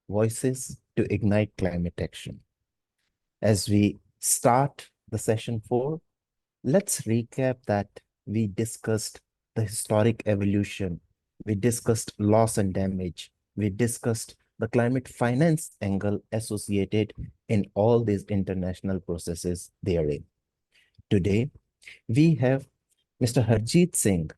Voices to Ignite Climate Action. As we start the session 4, let's recap that we discussed the historic evolution, we discussed loss and damage, we discussed the climate finance angle associated in all these international processes therein. Today, we have Mr. Harjeet Singh,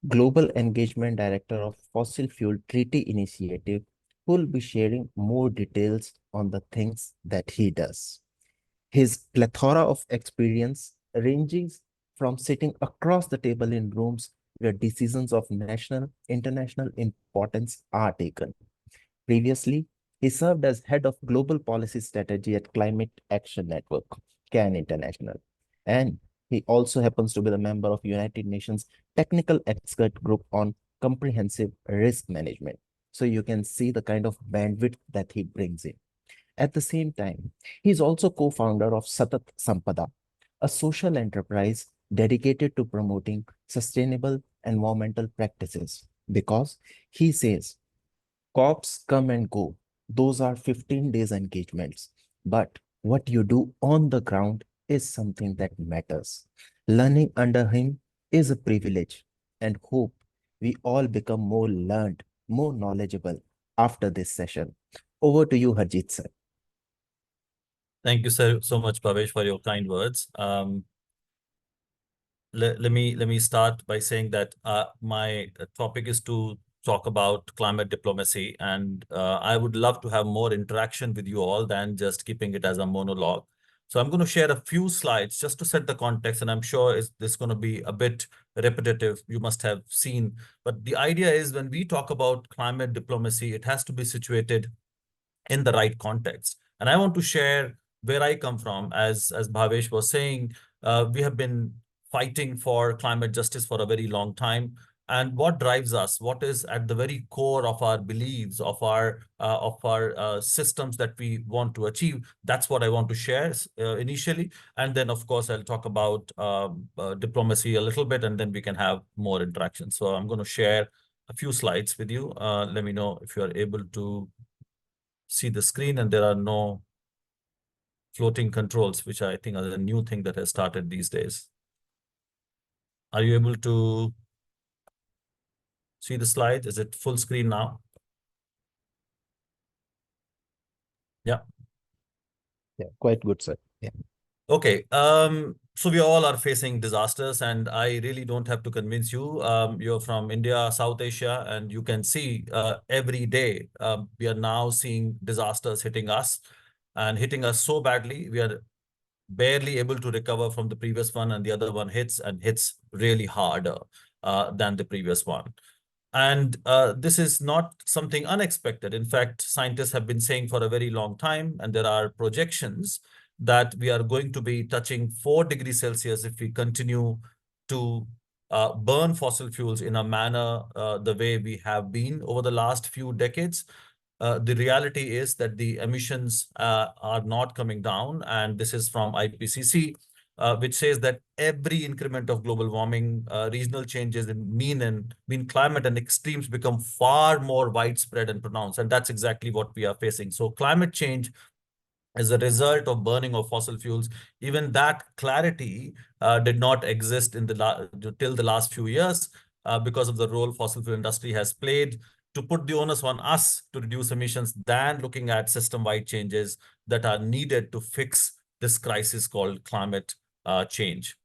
Global Engagement Director of Fossil Fuel Treaty Initiative, who will be sharing more details on the things that he does. His plethora of experience ranges from sitting across the table in rooms where decisions of national, international importance are taken. Previously, he served as head of global policy strategy at Climate Action Network, CAN International. And he also happens to be the member of United Nations Technical Expert Group on Comprehensive Risk Management. So you can see the kind of bandwidth that he brings in. At the same time, he is also co-founder of Satat Sampada, a social enterprise dedicated to promoting sustainable environmental practices, because he says COPs come and go. Those are 15 days engagements. But what you do on the ground is something that matters. Learning under him is a privilege, and hope we all become more learned, more knowledgeable after this session. Over to you, Harjeet sir. Thank you so much, Bhavesh, for your kind words. Let me start by saying that my topic is to talk about climate diplomacy, and I would love to have more interaction with you all than just keeping it as a monologue. So I'm going to share a few slides just to set the context, and I'm sure this is going to be a bit repetitive. You must have seen, but the idea is when we talk about climate diplomacy, it has to be situated in the right context. And I want to share where I come from. As Bhavesh was saying, we have been fighting for climate justice for a very long time. And what drives us? What is at the very core of our beliefs, of our systems that we want to achieve? That's what I want to share initially, and then of course I'll talk about diplomacy a little bit, and then we can have more interaction. So I'm going to share a few slides with you. Let me know if you are able to see the screen, and there are no floating controls, which I think are the new thing that has started these days. Are you able to see the slide? Is it full screen now? Yeah. Yeah, quite good, sir. Yeah. Okay. So we all are facing disasters, and I really don't have to convince you. You're from India, South Asia, and you can see every day we are now seeing disasters hitting us, and hitting us so badly we are barely able to recover from the previous one, and the other one hits really harder than the previous one. And this is not something unexpected. In fact, scientists have been saying for a very long time, and there are projections that we are going to be touching 4 degrees Celsius if we continue to burn fossil fuels in a manner the way we have been over the last few decades. The reality is that the emissions are not coming down, and this is from IPCC, which says that every increment of global warming, regional changes in mean climate and extremes become far more widespread and pronounced, and that's exactly what we are facing. So climate change as a result of burning of fossil fuels, even that clarity did not exist in till the last few years because of the role fossil fuel industry has played to put the onus on us to reduce emissions than looking at system-wide changes that are needed to fix this crisis called climate change.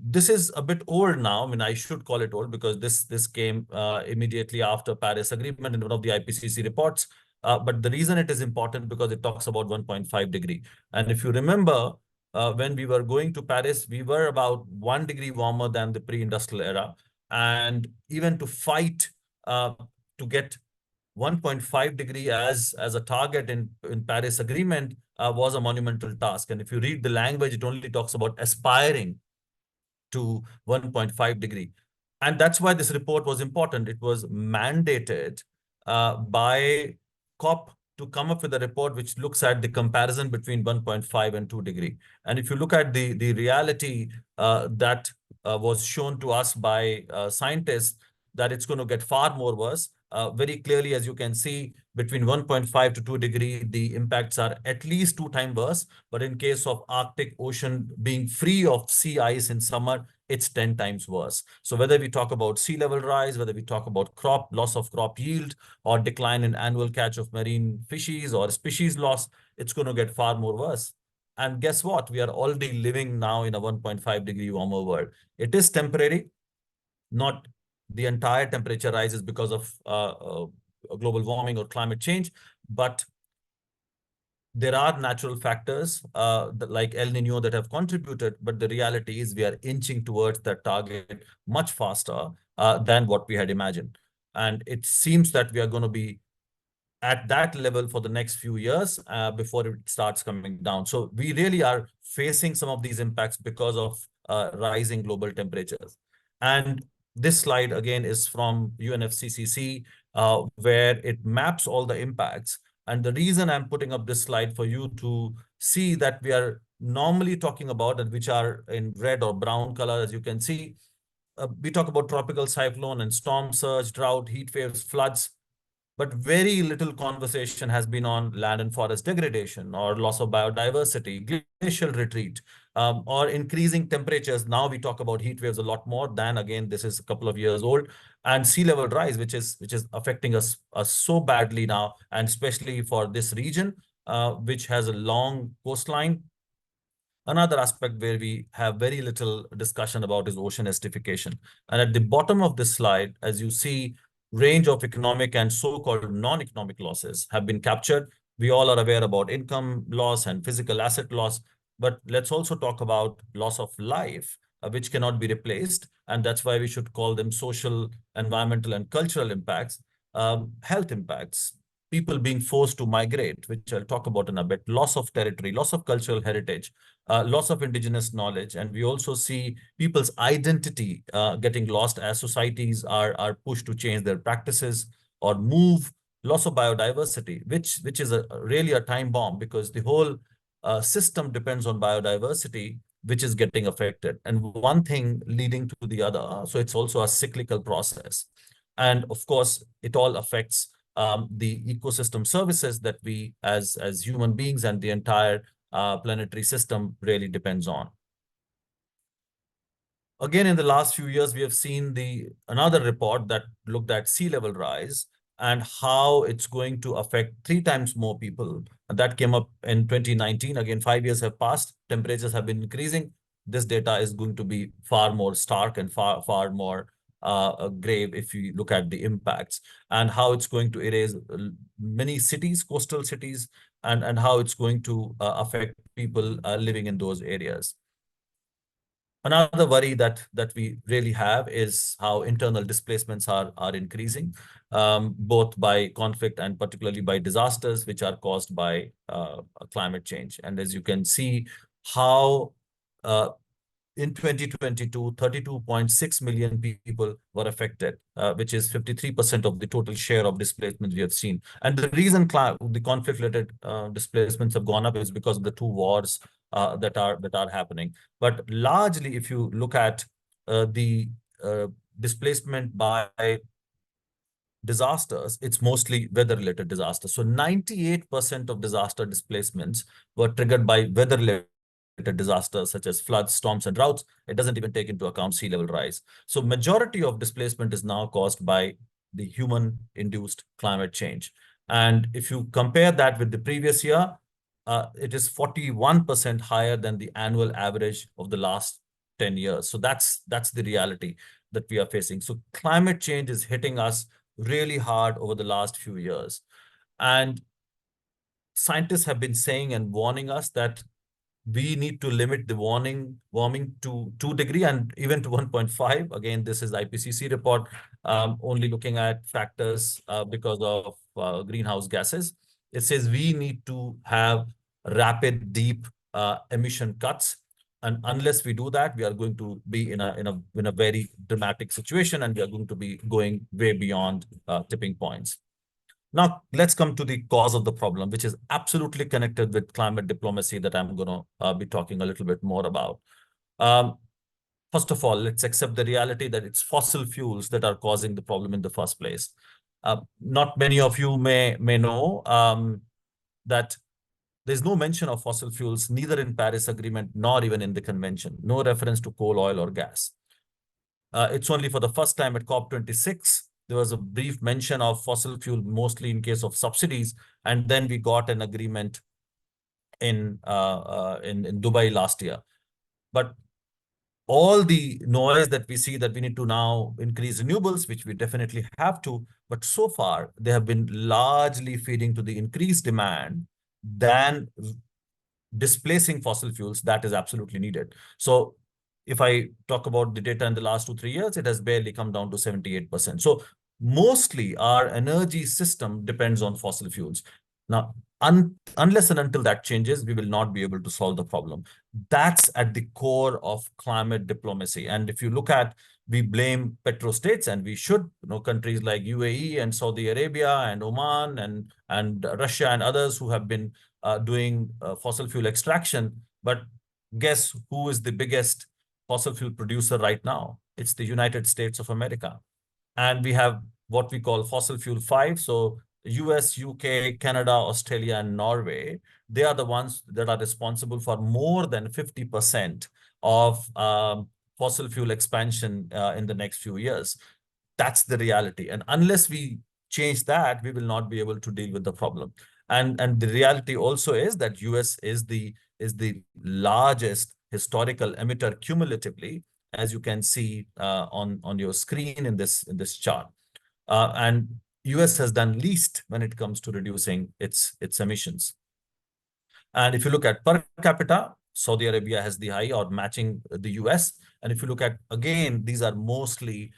This is a bit old now. I mean, I should call it old because this came immediately after Paris Agreement in one of the IPCC reports. But the reason it is important because it talks about 1.5 degree. And if you remember, when we were going to Paris, we were about 1 degree warmer than the pre-industrial era. And even to fight to get 1.5 degree as a target in Paris Agreement was a monumental task. And if you read the language, it only talks about aspiring to 1.5 degree. And that's why this report was important. It was mandated by COP to come up with a report which looks at the comparison between 1.5 and 2 degree. And if you look at the reality that was shown to us by scientists, that it's going to get far more worse. Very clearly, as you can see, between 1.5 to 2 degree, the impacts are at least 2 times worse. But in case of Arctic Ocean being free of sea ice in summer, it's 10 times worse. So whether we talk about sea level rise, whether we talk about crop loss of crop yield, or decline in annual catch of marine fishes, or species loss, it's going to get far more worse. And guess what? We are already living now in a 1.5-degree warmer world. It is temporary, not the entire temperature rise is because of global warming or climate change, but there are natural factors like El Nino that have contributed, but the reality is we are inching towards that target much faster than what we had imagined. And it seems that we are going to be at that level for the next few years before it starts coming down. So we really are facing some of these impacts because of rising global temperatures. And this slide again is from UNFCCC, where it maps all the impacts. And the reason I'm putting up this slide for you to see that we are normally talking about, and which are in red or brown color, as you can see, we talk about tropical cyclone and storm surge, drought, heat waves, floods, but very little conversation has been on land and forest degradation or loss of biodiversity, glacial retreat, or increasing temperatures. Now we talk about heat waves a lot more than, again, this is a couple of years old, and sea level rise, which is affecting us so badly now, and especially for this region, which has a long coastline. Another aspect where we have very little discussion about is ocean acidification. And at the bottom of this slide, as you see, range of economic and so-called non-economic losses have been captured. We all are aware about income loss and physical asset loss, but let's also talk about loss of life, which cannot be replaced. And that's why we should call them social, environmental, and cultural impacts, health impacts, people being forced to migrate, which I'll talk about in a bit, loss of territory, loss of cultural heritage, loss of indigenous knowledge. And we also see people's identity getting lost as societies are pushed to change their practices or move, loss of biodiversity, which is really a time bomb, because the whole system depends on biodiversity, which is getting affected. And one thing leading to the other. So it's also a cyclical process. And of course, it all affects the ecosystem services that we as human beings and the entire planetary system really depends on. Again, in the last few years, we have seen another report that looked at sea level rise and how it's going to affect 3 times more people. And that came up in 2019. Again, 5 years have passed. Temperatures have been increasing. This data is going to be far more stark and far more grave if you look at the impacts and how it's going to erase many cities, coastal cities, and how it's going to affect people living in those areas. Another worry that we really have is how internal displacements are increasing, both by conflict and particularly by disasters, which are caused by climate change. And as you can see, how in 2022, 32.6 million people were affected, which is 53% of the total share of displacement we have seen. And the reason the conflict-related displacements have gone up is because of the two wars that are happening. But largely, if you look at the displacement by disasters, it's mostly weather-related disasters. So 98% of disaster displacements were triggered by weather-related disasters such as floods, storms, and droughts. It doesn't even take into account sea level rise. So majority of displacement is now caused by the human-induced climate change. And if you compare that with the previous year, it is 41% higher than the annual average of the last 10 years. So that's the reality that we are facing. So climate change is hitting us really hard over the last few years. And scientists have been saying and warning us that we need to limit the warming to 2 degree and even to 1.5. Again, this is IPCC report, only looking at factors because of greenhouse gases. It says we need to have rapid, deep emission cuts. And unless we do that, we are going to be in a very dramatic situation, and we are going to be going way beyond tipping points. Now, let's come to the cause of the problem, which is absolutely connected with climate diplomacy that I'm going to be talking a little bit more about. Um, First of all, let's accept the reality that it's fossil fuels that are causing the problem in the first place. Not many of you may know that there's no mention of fossil fuels, neither in Paris Agreement nor even in the convention. No reference to coal, oil, or gas. It's only for the first time at COP26, there was a brief mention of fossil fuel, mostly in case of subsidies. And then we got an agreement in Dubai last year. But all the noise that we see that we need to now increase renewables, which we definitely have to, but so far they have been largely feeding to the increased demand than displacing fossil fuels that is absolutely needed. So if I talk about the data in the last 2, 3 years, it has barely come down to 78%. So mostly our energy system depends on fossil fuels. Now, unless and until that changes, we will not be able to solve the problem. That's at the core of climate diplomacy. And if you look at, we blame petrostates, and we should, countries like UAE and Saudi Arabia and Oman and Russia and others who have been doing fossil fuel extraction. But guess who is the biggest fossil fuel producer right now? It's the United States of America. And we have what we call fossil fuel five. So US, UK, Canada, Australia, and Norway, they are the ones that are responsible for more than 50% of fossil fuel expansion in the next few years. That's the reality. And unless we change that, we will not be able to deal with the problem. And the reality also is that US is the largest historical emitter cumulatively, as you can see on your screen in this chart. And US has done least when it comes to reducing its emissions. And if you look at per capita, Saudi Arabia has the high or matching the US. And if you look at, again, these are mostly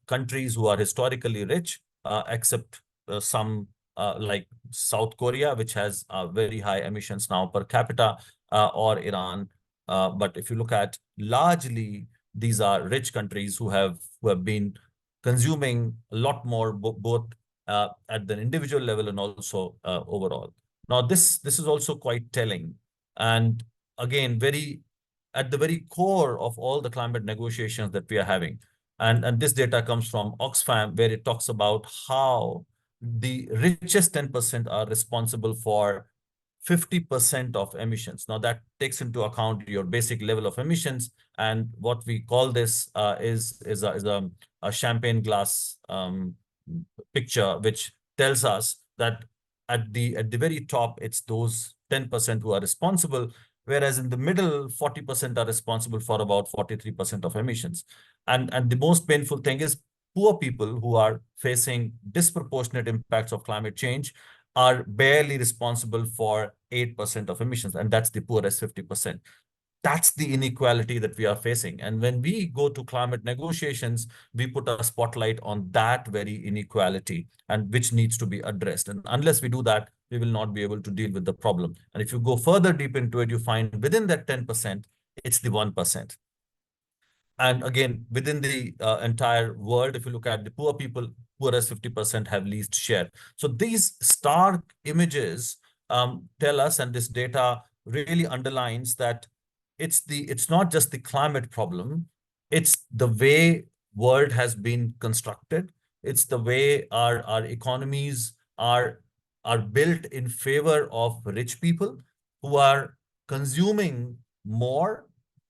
countries who are historically rich, except some like South Korea, which has very high emissions now per capita, or Iran. But if you look at, largely, these are rich countries who have been consuming a lot more, both at the individual level and also overall. Now, this is also quite telling. And again, at the very core of all the climate negotiations that we are having. And this data comes from Oxfam, where it talks about how the richest 10% are responsible for 50% of emissions. Now, that takes into account your basic level of emissions. And what we call this is a champagne glass picture, which tells us that at the very top, it's those 10% who are responsible, whereas in the middle, 40% are responsible for about 43% of emissions. And the most painful thing is, poor people who are facing disproportionate impacts of climate change are barely responsible for 8% of emissions, and that's the poorest 50%. That's the inequality that we are facing. And when we go to climate negotiations, we put a spotlight on that very inequality, and which needs to be addressed. And unless we do that, we will not be able to deal with the problem. And if you go further deep into it, you find within that 10%, it's the 1%. And again, within the entire world, if you look at the poor people, poorest 50% have least share. So these stark images tell us, and this data really underlines that it's not just the climate problem, it's the way world has been constructed. It's the way our economies are built in favor of rich people who are consuming more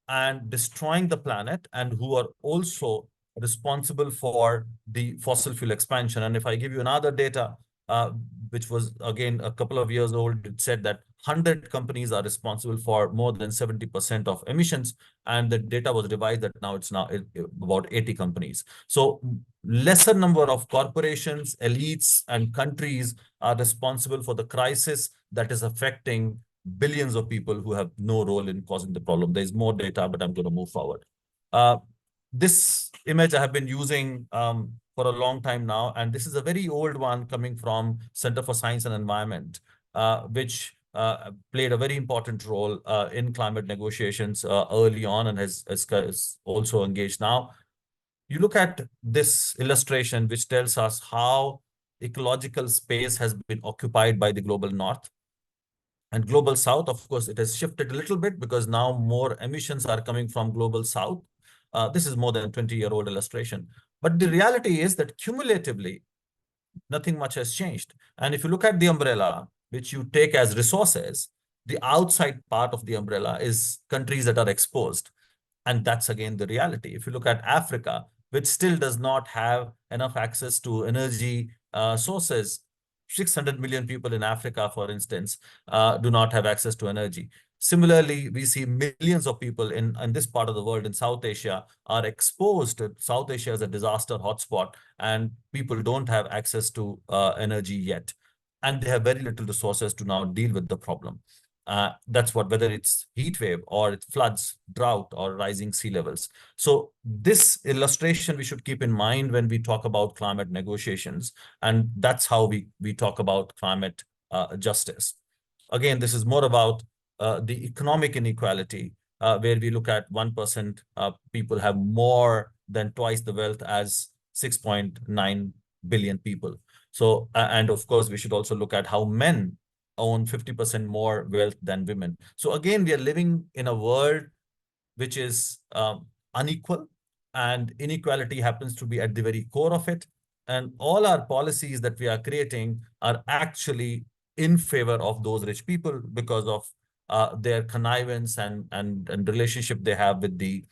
and destroying the planet, and who are also responsible for the fossil fuel expansion. And if I give you another data, which was again a couple of years old, it said that 100 companies are responsible for more than 70% of emissions. And the data was revised that now it's about 80 companies. So lesser number of corporations, elites, and countries are responsible for the crisis that is affecting billions of people who have no role in causing the problem. There's more data, but I'm going to move forward. This image I have been using for a long time now, and this is a very old one coming from Center for Science and Environment, which played a very important role in climate negotiations early on, and is also engaged now. You look at this illustration, which tells us how ecological space has been occupied by the global north. And global south, of course, it has shifted a little bit because now more emissions are coming from global south. This is more than 20-year-old illustration. But the reality is that cumulatively, nothing much has changed. And if you look at the umbrella, which you take as resources, the outside part of the umbrella is countries that are exposed. And that's again the reality. If you look at Africa, which still does not have enough access to energy sources, 600 million people in Africa, for instance, do not have access to energy. Similarly, we see millions of people in this part of the world, in South Asia, are exposed. South Asia is a disaster hotspot, and people don't have access to energy yet. And they have very little resources to now deal with the problem. That's what, whether it's heat wave or it's floods, drought, or rising sea levels. So this illustration we should keep in mind when we talk about climate negotiations. And that's how we talk about climate justice. Again, this is more about the economic inequality, where we look at 1% people have more than twice the wealth as 6.9 billion people. So, and of course, we should also look at how men own 50% more wealth than women. So again, we are living in a world which is unequal, and inequality happens to be at the very core of it. And all our policies that we are creating are actually in favor of those rich people because of their connivance and relationship they have with the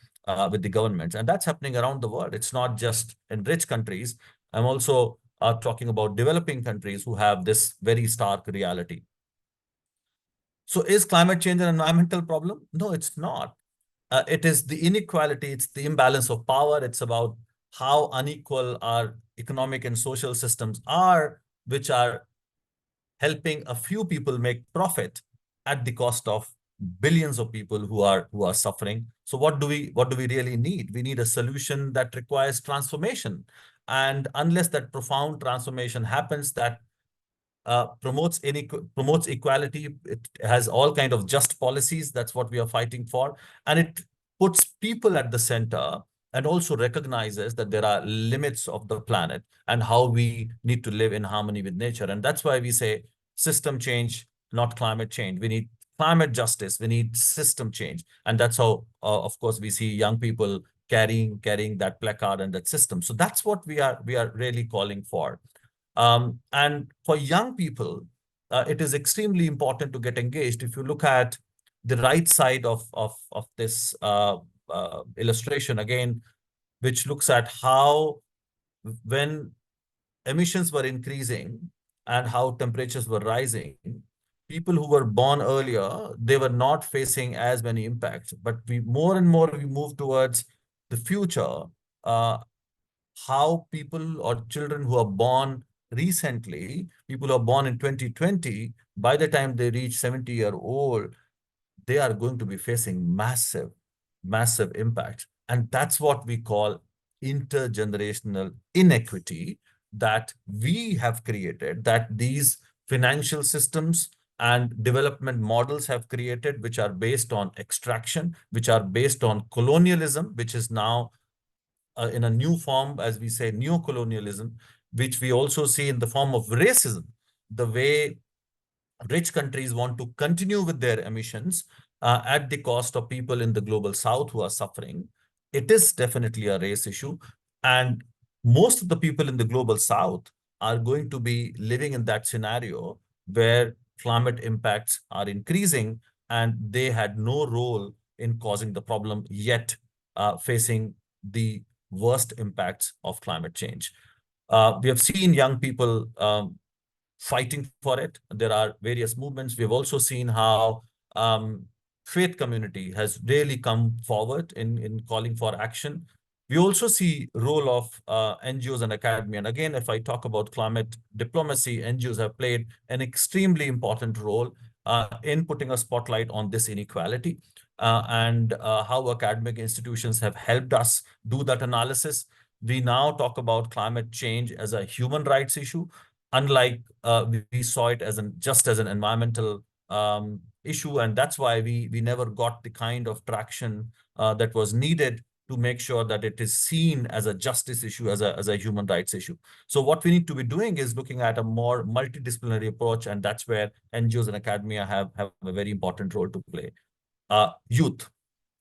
governments. And that's happening around the world. It's not just in rich countries. I'm also talking about developing countries who have this very stark reality. So is climate change an environmental problem? No, it's not. It is the inequality, it's the imbalance of power. It's about how unequal our economic and social systems are, which are helping a few people make profit at the cost of billions of people who are suffering. So what do we really need? We need a solution that requires transformation. And unless that profound transformation happens, that promotes equality. It has all kind of just policies. That's what we are fighting for, and it puts people at the center and also recognizes that there are limits of the planet and how we need to live in harmony with nature. And that's why we say system change, not climate change. We need climate justice. We need system change, and that's how, of course, we see young people carrying that placard and that system. So that's what we are really calling for. And for young people, it is extremely important to get engaged. If you look at the right side of this illustration again, which looks at how when emissions were increasing and how temperatures were rising, people who were born earlier, they were not facing as many impacts. But we more and more we move towards the future, how people or children who are born recently, people who are born in 2020, by the time they reach 70-year-old, they are going to be facing massive impact. And that's what we call intergenerational inequity that we have created, that these financial systems and development models have created, which are based on extraction, which are based on colonialism, which is now in a new form, as we say, neocolonialism, which we also see in the form of racism, the way rich countries want to continue with their emissions at the cost of people in the global south who are suffering. It is definitely a race issue. And most of the people in the global south are going to be living in that scenario where climate impacts are increasing and they had no role in causing the problem, yet facing the worst impacts of climate change. We have seen young people fighting for it. There are various movements. We've also seen how faith community has really come forward in calling for action. We also see role of NGOs and academia. And again, if I talk about climate diplomacy, NGOs have played an extremely important role in putting a spotlight on this inequality and how academic institutions have helped us do that analysis. We now talk about climate change as a human rights issue, unlike we saw it as just as an environmental issue. And that's why we never got the kind of traction that was needed to make sure that it is seen as a justice issue, as a human rights issue. So what we need to be doing is looking at a more multidisciplinary approach, and that's where NGOs and academia have a very important role to play. Youth.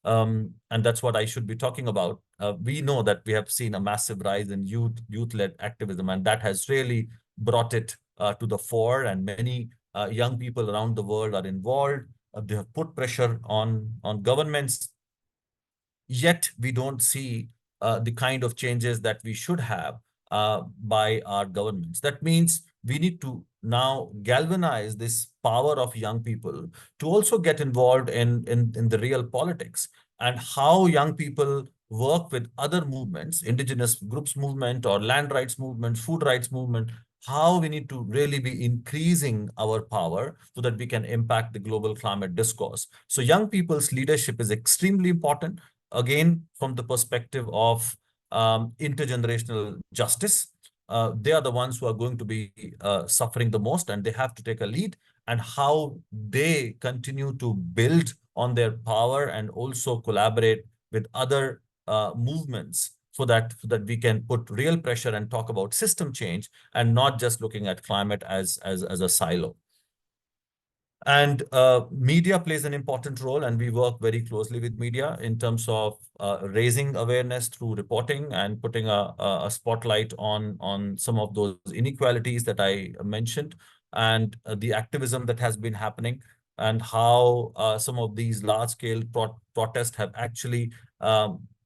And that's what I should be talking about. We know that we have seen a massive rise in youth-led activism, and that has really brought it to the fore. And many young people around the world are involved. They have put pressure on governments. Yet we don't see the kind of changes that we should have by our governments. That means we need to now galvanize this power of young people to also get involved in the real politics, and how young people work with other movements, indigenous groups movement or land rights movement, food rights movement, how we need to really be increasing our power so that we can impact the global climate discourse. So young people's leadership is extremely important, again, from the perspective of intergenerational justice. They are the ones who are going to be suffering the most, and they have to take a lead, and how they continue to build on their power and also collaborate with other movements so that we can put real pressure and talk about system change and not just looking at climate as a silo. And media plays an important role, and we work very closely with media in terms of raising awareness through reporting and putting a spotlight on some of those inequalities that I mentioned, and the activism that has been happening, and how some of these large-scale protests have actually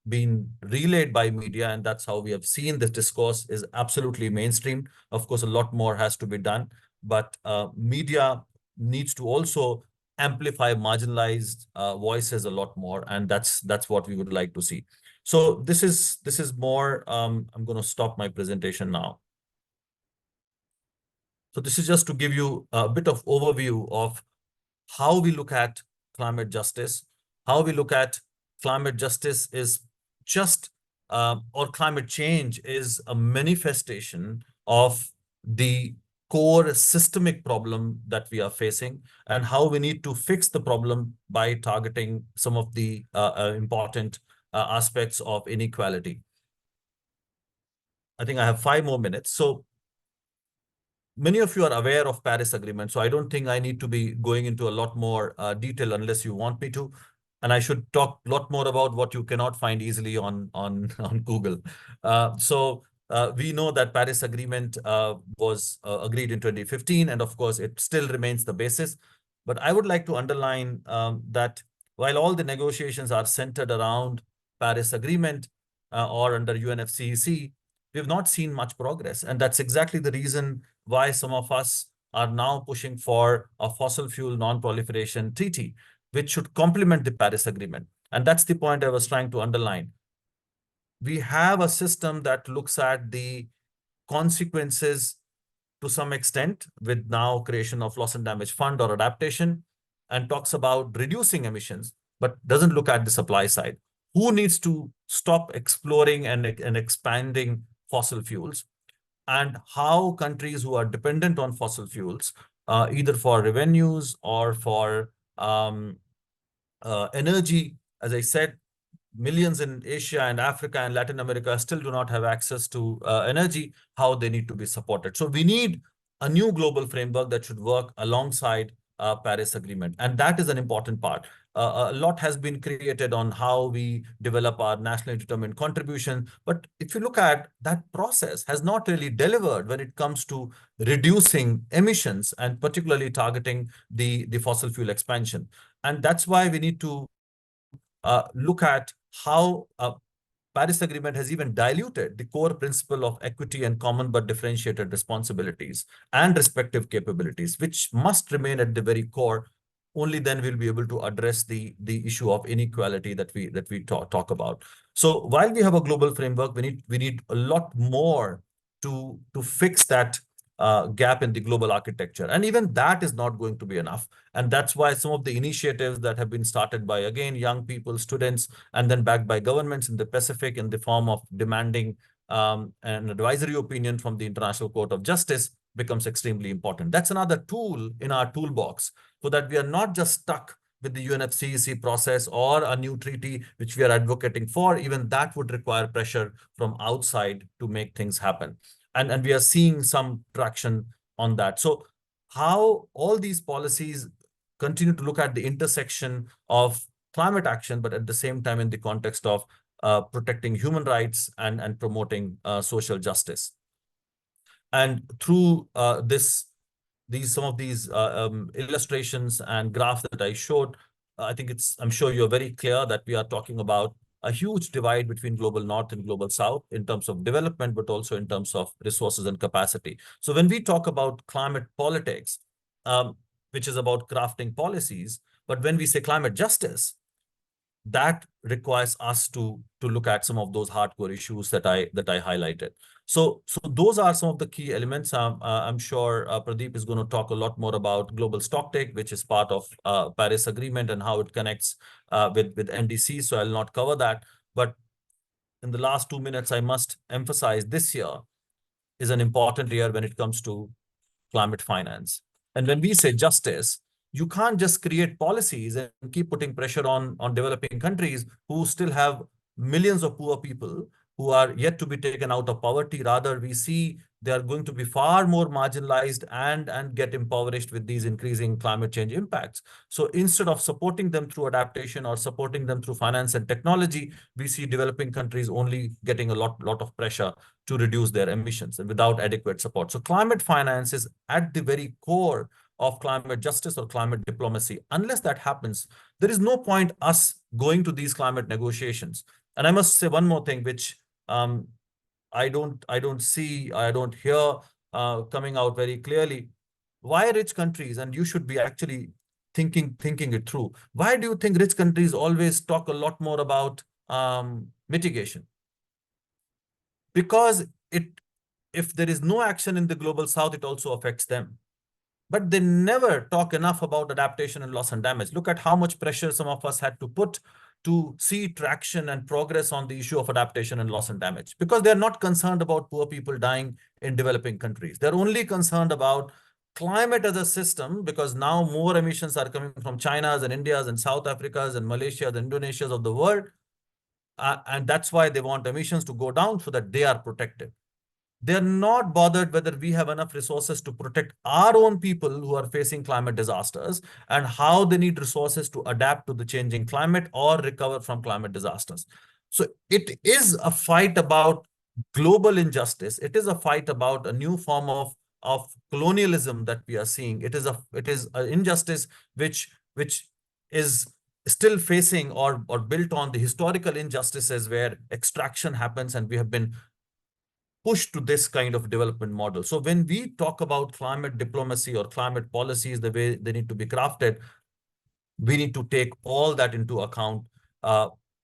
been relayed by media, and that's how we have seen this discourse is absolutely mainstream. Of course, a lot more has to be done, but media needs to also amplify marginalized voices a lot more, and that's what we would like to see. So this is more. I'm going to stop my presentation now. So this is just to give you a bit of overview of how we look at climate justice. How we look at climate justice is just, or climate change is a manifestation of the core systemic problem that we are facing, and how we need to fix the problem by targeting some of the important aspects of inequality. I think I have 5 more minutes. So many of you are aware of Paris Agreement, so I don't think I need to be going into a lot more detail unless you want me to. And I should talk a lot more about what you cannot find easily on Google. We know that Paris Agreement was agreed in 2015, and of course, it still remains the basis. But I would like to underline that while all the negotiations are centered around Paris Agreement or under UNFCCC, we have not seen much progress. And that's exactly the reason why some of us are now pushing for a fossil fuel non-proliferation treaty, which should complement the Paris Agreement. And that's the point I was trying to underline. We have a system that looks at the consequences to some extent with now creation of loss and damage fund or adaptation, and talks about reducing emissions, but doesn't look at the supply side. Who needs to stop exploring and expanding fossil fuels, and how countries who are dependent on fossil fuels, either for revenues or for energy, as I said, millions in Asia and Africa and Latin America still do not have access to energy, how they need to be supported. So we need a new global framework that should work alongside Paris Agreement. And that is an important part. A lot has been created on how we develop our nationally determined contribution. But if you look at that process has not really delivered when it comes to reducing emissions and particularly targeting the fossil fuel expansion. And that's why we need to look at how Paris Agreement has even diluted the core principle of equity and common but differentiated responsibilities and respective capabilities, which must remain at the very core. Only then we'll be able to address the issue of inequality that we talk about. So while we have a global framework, we need a lot more to fix that gap in the global architecture. And even that is not going to be enough. And that's why some of the initiatives that have been started by, again, young people, students, and then backed by governments in the Pacific in the form of demanding an advisory opinion from the International Court of Justice becomes extremely important. That's another tool in our toolbox so that we are not just stuck with the UNFCCC process or a new treaty, which we are advocating for. Even that would require pressure from outside to make things happen. And we are seeing some traction on that. So how all these policies continue to look at the intersection of climate action, but at the same time in the context of protecting human rights and promoting social justice. And through some of these illustrations and graphs that I showed, I'm sure you're very clear that we are talking about a huge divide between global north and global south in terms of development, but also in terms of resources and capacity. So when we talk about climate politics, which is about crafting policies, but when we say climate justice, that requires us to look at some of those hardcore issues that I highlighted. So those are some of the key elements. I'm sure Pradeep is going to talk a lot more about global stocktake, which is part of Paris Agreement and how it connects with NDC. So I'll not cover that. But in the last 2 minutes, I must emphasize this year is an important year when it comes to climate finance. And when we say justice, you can't just create policies and keep putting pressure on developing countries who still have millions of poor people who are yet to be taken out of poverty. Rather, we see they are going to be far more marginalized and get impoverished with these increasing climate change impacts. So instead of supporting them through adaptation or supporting them through finance and technology, we see developing countries only getting a lot of pressure to reduce their emissions and without adequate support. So climate finance is at the very core of climate justice or climate diplomacy. Unless that happens, there is no point us going to these climate negotiations. And I must say one more thing, which I don't hear coming out very clearly. Why rich countries, and you should be actually thinking it through. Why do you think rich countries always talk a lot more about mitigation? Because if there is no action in the global south, it also affects them. But they never talk enough about adaptation and loss and damage. Look at how much pressure some of us had to put to see traction and progress on the issue of adaptation and loss and damage, because they're not concerned about poor people dying in developing countries. They're only concerned about climate as a system, because now more emissions are coming from China's and India's and South Africa's and Malaysia's and Indonesia's of the world. And that's why they want emissions to go down so that they are protected. They're not bothered whether we have enough resources to protect our own people who are facing climate disasters and how they need resources to adapt to the changing climate or recover from climate disasters. So it is a fight about global injustice. It is a fight about a new form of colonialism that we are seeing. It is an injustice which is still facing or built on the historical injustices where extraction happens, and we have been pushed to this kind of development model. So when we talk about climate diplomacy or climate policies, the way they need to be crafted, we need to take all that into account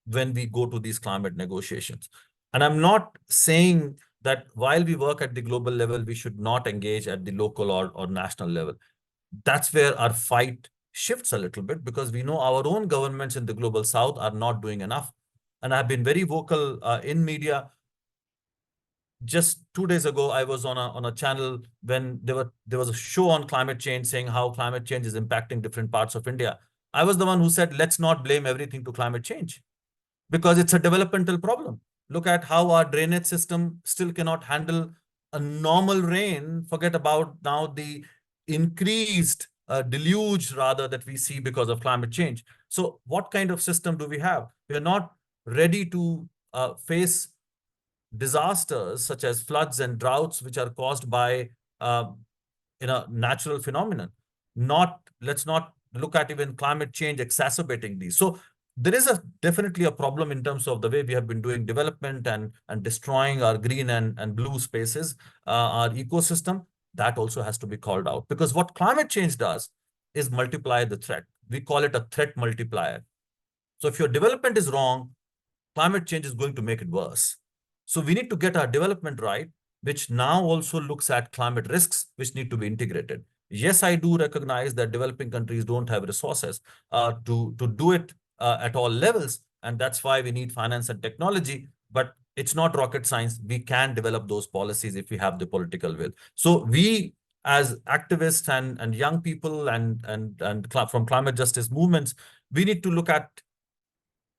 when we go to these climate negotiations. And I'm not saying that while we work at the global level, we should not engage at the local or national level. That's where our fight shifts a little bit, because we know our own governments in the global south are not doing enough. And I've been very vocal in media. Just 2 days ago, I was on a channel when there was a show on climate change saying how climate change is impacting different parts of India. I was the one who said, let's not blame everything to climate change, because it's a developmental problem. Look at how our drainage system still cannot handle a normal rain. Forget about now the increased deluge rather that we see because of climate change. So what kind of system do we have? We are not ready to face disasters such as floods and droughts, which are caused by natural phenomenon. Let's not look at even climate change exacerbating these. So there is definitely a problem in terms of the way we have been doing development and destroying our green and blue spaces, our ecosystem. That also has to be called out, because what climate change does is multiply the threat. We call it a threat multiplier. So if your development is wrong, climate change is going to make it worse. So we need to get our development right, which now also looks at climate risks, which need to be integrated. Yes, I do recognize that developing countries don't have resources to do it at all levels. And that's why we need finance and technology. But it's not rocket science. We can develop those policies if we have the political will. So we, as activists and young people and from climate justice movements, we need to look at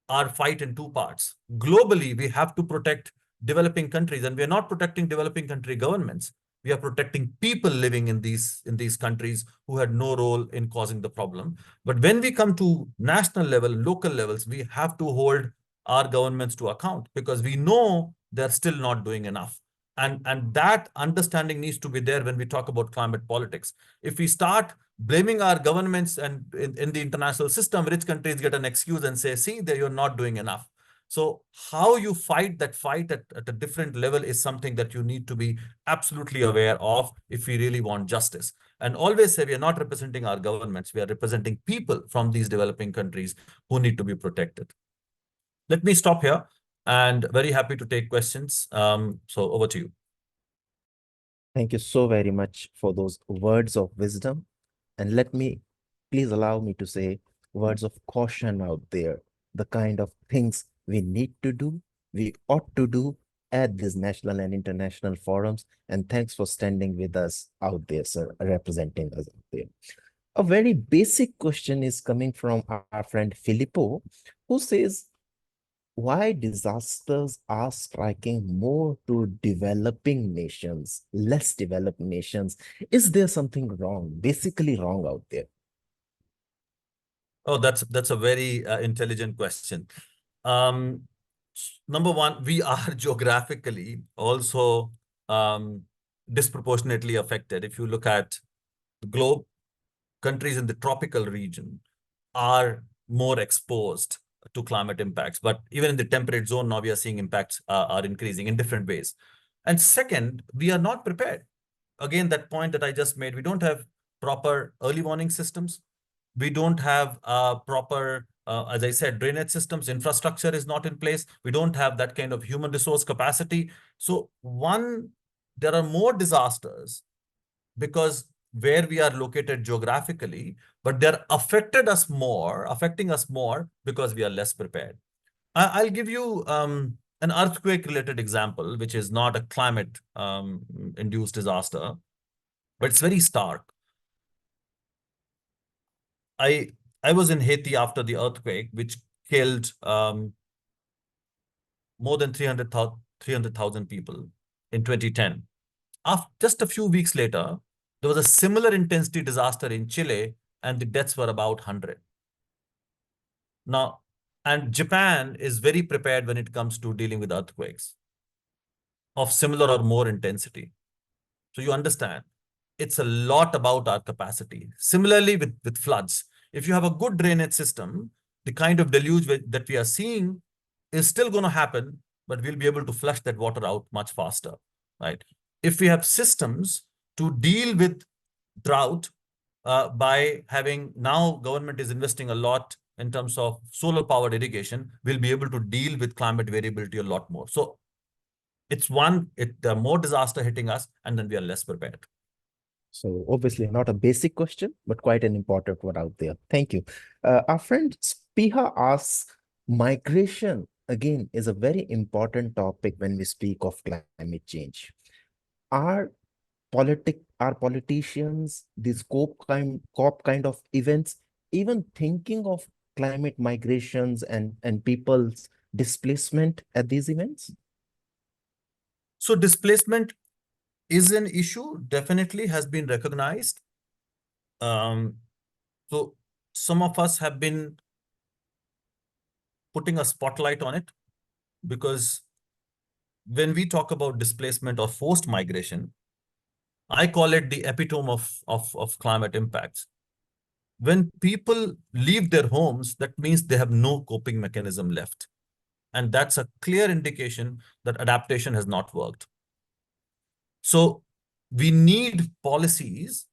our fight in two parts. Globally, we have to protect developing countries, and we are not protecting developing country governments. We are protecting people living in these countries who had no role in causing the problem. But when we come to national level, local levels, we have to hold our governments to account because we know they're still not doing enough. And that understanding needs to be there when we talk about climate politics. If we start blaming our governments and in the international system, rich countries get an excuse and say, see, you're not doing enough. So how you fight that fight at a different level is something that you need to be absolutely aware of if we really want justice. And always say we are not representing our governments, we are representing people from these developing countries who need to be protected. Let me stop here and very happy to take questions. So over to you. Thank you so very much for those words of wisdom. And please allow me to say words of caution out there, the kind of things we need to do, we ought to do at these national and international forums. And thanks for standing with us out there, sir, representing us out there. A very basic question is coming from our friend Filippo, who says, why disasters are striking more to developing nations, less developed nations? Is there something wrong, basically wrong out there? Oh, that's a very intelligent question. Um, Number one, we are geographically also disproportionately affected. If you look at the globe, countries in the tropical region are more exposed to climate impacts. But even in the temperate zone, now we are seeing impacts are increasing in different ways. And second, we are not prepared. Again, that point that I just made, we don't have proper early warning systems. We don't have proper, as I said, drainage systems, infrastructure is not in place. We don't have that kind of human resource capacity. So one, there are more disasters because where we are located geographically, but they're affecting us more because we are less prepared. I'll give you an earthquake-related example, which is not a climate-induced disaster, but it's very stark. I I was in Haiti after the earthquake, which killed more than 300,000 people in 2010. After, just a few weeks later, there was a similar intensity disaster in Chile, and the deaths were about 100. Now, and Japan is very prepared when it comes to dealing with earthquakes of similar or more intensity. So you understand, it's a lot about our capacity. Similarly, with floods, if you have a good drainage system, the kind of deluge that we are seeing is still going to happen, but we'll be able to flush that water out much faster, right? If we have systems to deal with drought by having now government is investing a lot in terms of solar powered irrigation, we'll be able to deal with climate variability a lot more. So it's more disaster hitting us, and then we are less prepared. So obviously not a basic question, but quite an important one out there. Thank you. Our friend Spiha asks, migration, again, is a very important topic when we speak of climate change. Are are politicians, these COP kind of events, even thinking of climate migrations and people's displacement at these events? So displacement is an issue, definitely has been recognized. So some of us have been putting a spotlight on it because when we talk about displacement or forced migration, I call it the epitome of climate impacts. When people leave their homes, that means they have no coping mechanism left. And that's a clear indication that adaptation has not worked. So we need policies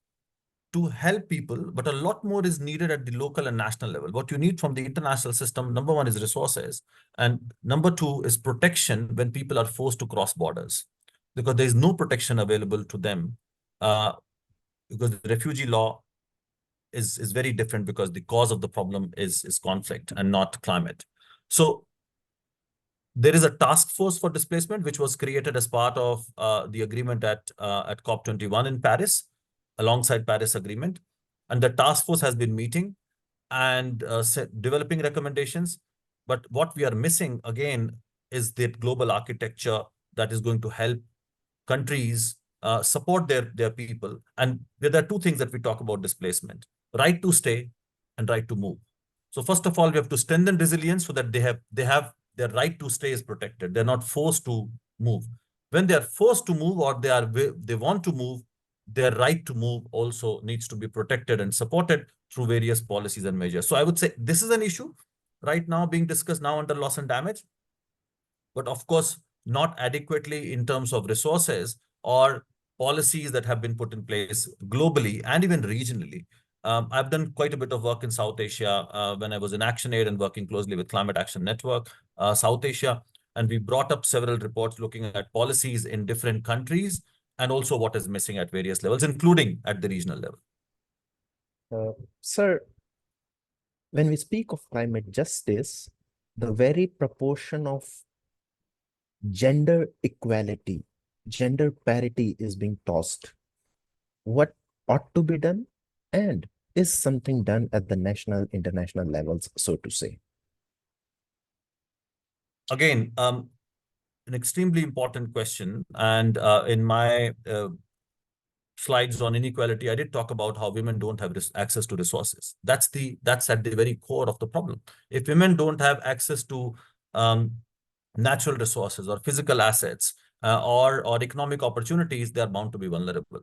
to help people, but a lot more is needed at the local and national level. What you need from the international system, number one is resources. And number two is protection when people are forced to cross borders, because there is no protection available to them. Because the refugee law is very different because the cause of the problem is conflict and not climate. So there is a task force for displacement, which was created as part of the agreement at COP21 in Paris, alongside Paris Agreement. And the task force has been meeting and developing recommendations. But what we are missing, again, is the global architecture that is going to help countries support their people. And there are two things that we talk about displacement: right to stay and right to move. So first of all, we have to strengthen resilience so that they have their right to stay is protected. They're not forced to move. When they are forced to move, or they want to move, their right to move also needs to be protected and supported through various policies and measures. So I would say this is an issue right now being discussed now under loss and damage, but of course, not adequately in terms of resources or policies that have been put in place globally and even regionally. I've done quite a bit of work in South Asia when I was in ActionAid and working closely with Climate Action Network, South Asia. And we brought up several reports looking at policies in different countries and also what is missing at various levels, including at the regional level. Sir, when we speak of climate justice, the very proportion of gender equality, gender parity is being tossed. What ought to be done? And is something done at the national, international levels, so to say? Again, an extremely important question. And in my slides on inequality, I did talk about how women don't have access to resources. That's at the very core of the problem. If women don't have access to um, natural resources or physical assets or economic opportunities, they are bound to be vulnerable.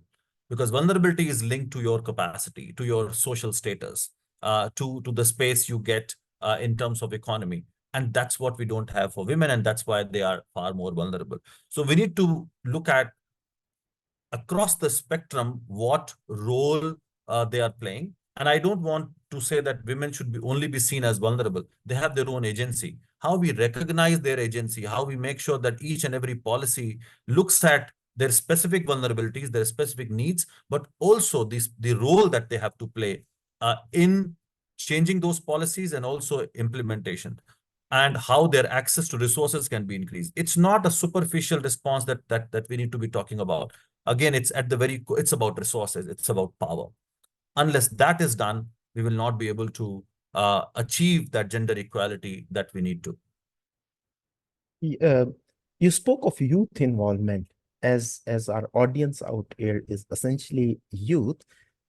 Because vulnerability is linked to your capacity, to your social status, to the space you get in terms of economy. And that's what we don't have for women, and that's why they are far more vulnerable. So we need to look at across the spectrum what role they are playing. And I don't want to say that women should only be seen as vulnerable. They have their own agency. How we recognize their agency, how we make sure that each and every policy looks at their specific vulnerabilities, their specific needs, but also the role that they have to play in changing those policies and also implementation, and how their access to resources can be increased. It's not a superficial response that we need to be talking about. Again, it's about resources, it's about power. Unless that is done, we will not be able to achieve that gender equality that we need to. Uh, you spoke of youth involvement. As our audience out here is essentially youth,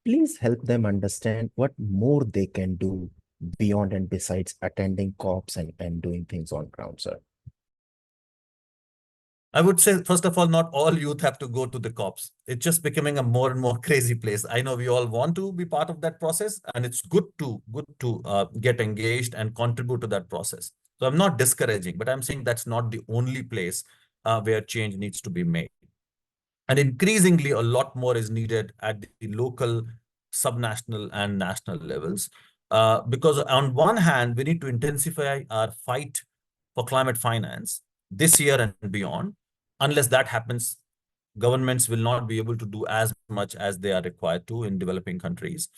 please help them understand what more they can do beyond and besides attending COPs and doing things on ground, sir. I would say, first of all, not all youth have to go to the COPs. It's just becoming a more and more crazy place. I know we all want to be part of that process, and it's good to get engaged and contribute to that process. So I'm not discouraging, but I'm saying that's not the only place where change needs to be made. And increasingly, a lot more is needed at the local, subnational, and national levels. Because on one hand, we need to intensify our fight for climate finance this year and beyond. Unless that happens, governments will not be able to do as much as they are required to in developing countries.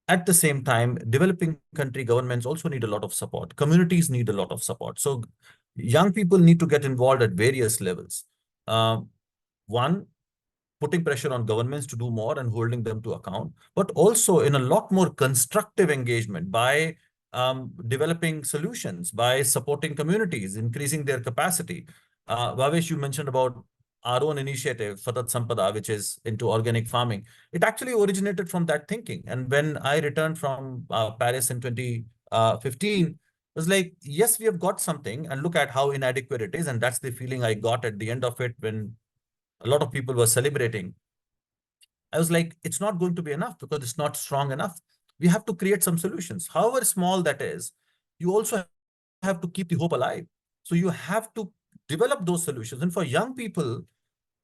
At the same time, developing country governments also need a lot of support. Communities need a lot of support. So young people need to get involved at various levels. One, putting pressure on governments to do more and holding them to account, but also in a lot more constructive engagement by developing solutions, by supporting communities, increasing their capacity. Bhavesh, you mentioned about our own initiative, Satat Sampada, which is into organic farming. It actually originated from that thinking. And when I returned from Paris in 2015, it was like, yes, we have got something, and look at how inadequate it is. And that's the feeling I got at the end of it when a lot of people were celebrating. I was like, it's not going to be enough because it's not strong enough. We have to create some solutions. However small that is, you also have to keep the hope alive. So you have to develop those solutions. And for young people,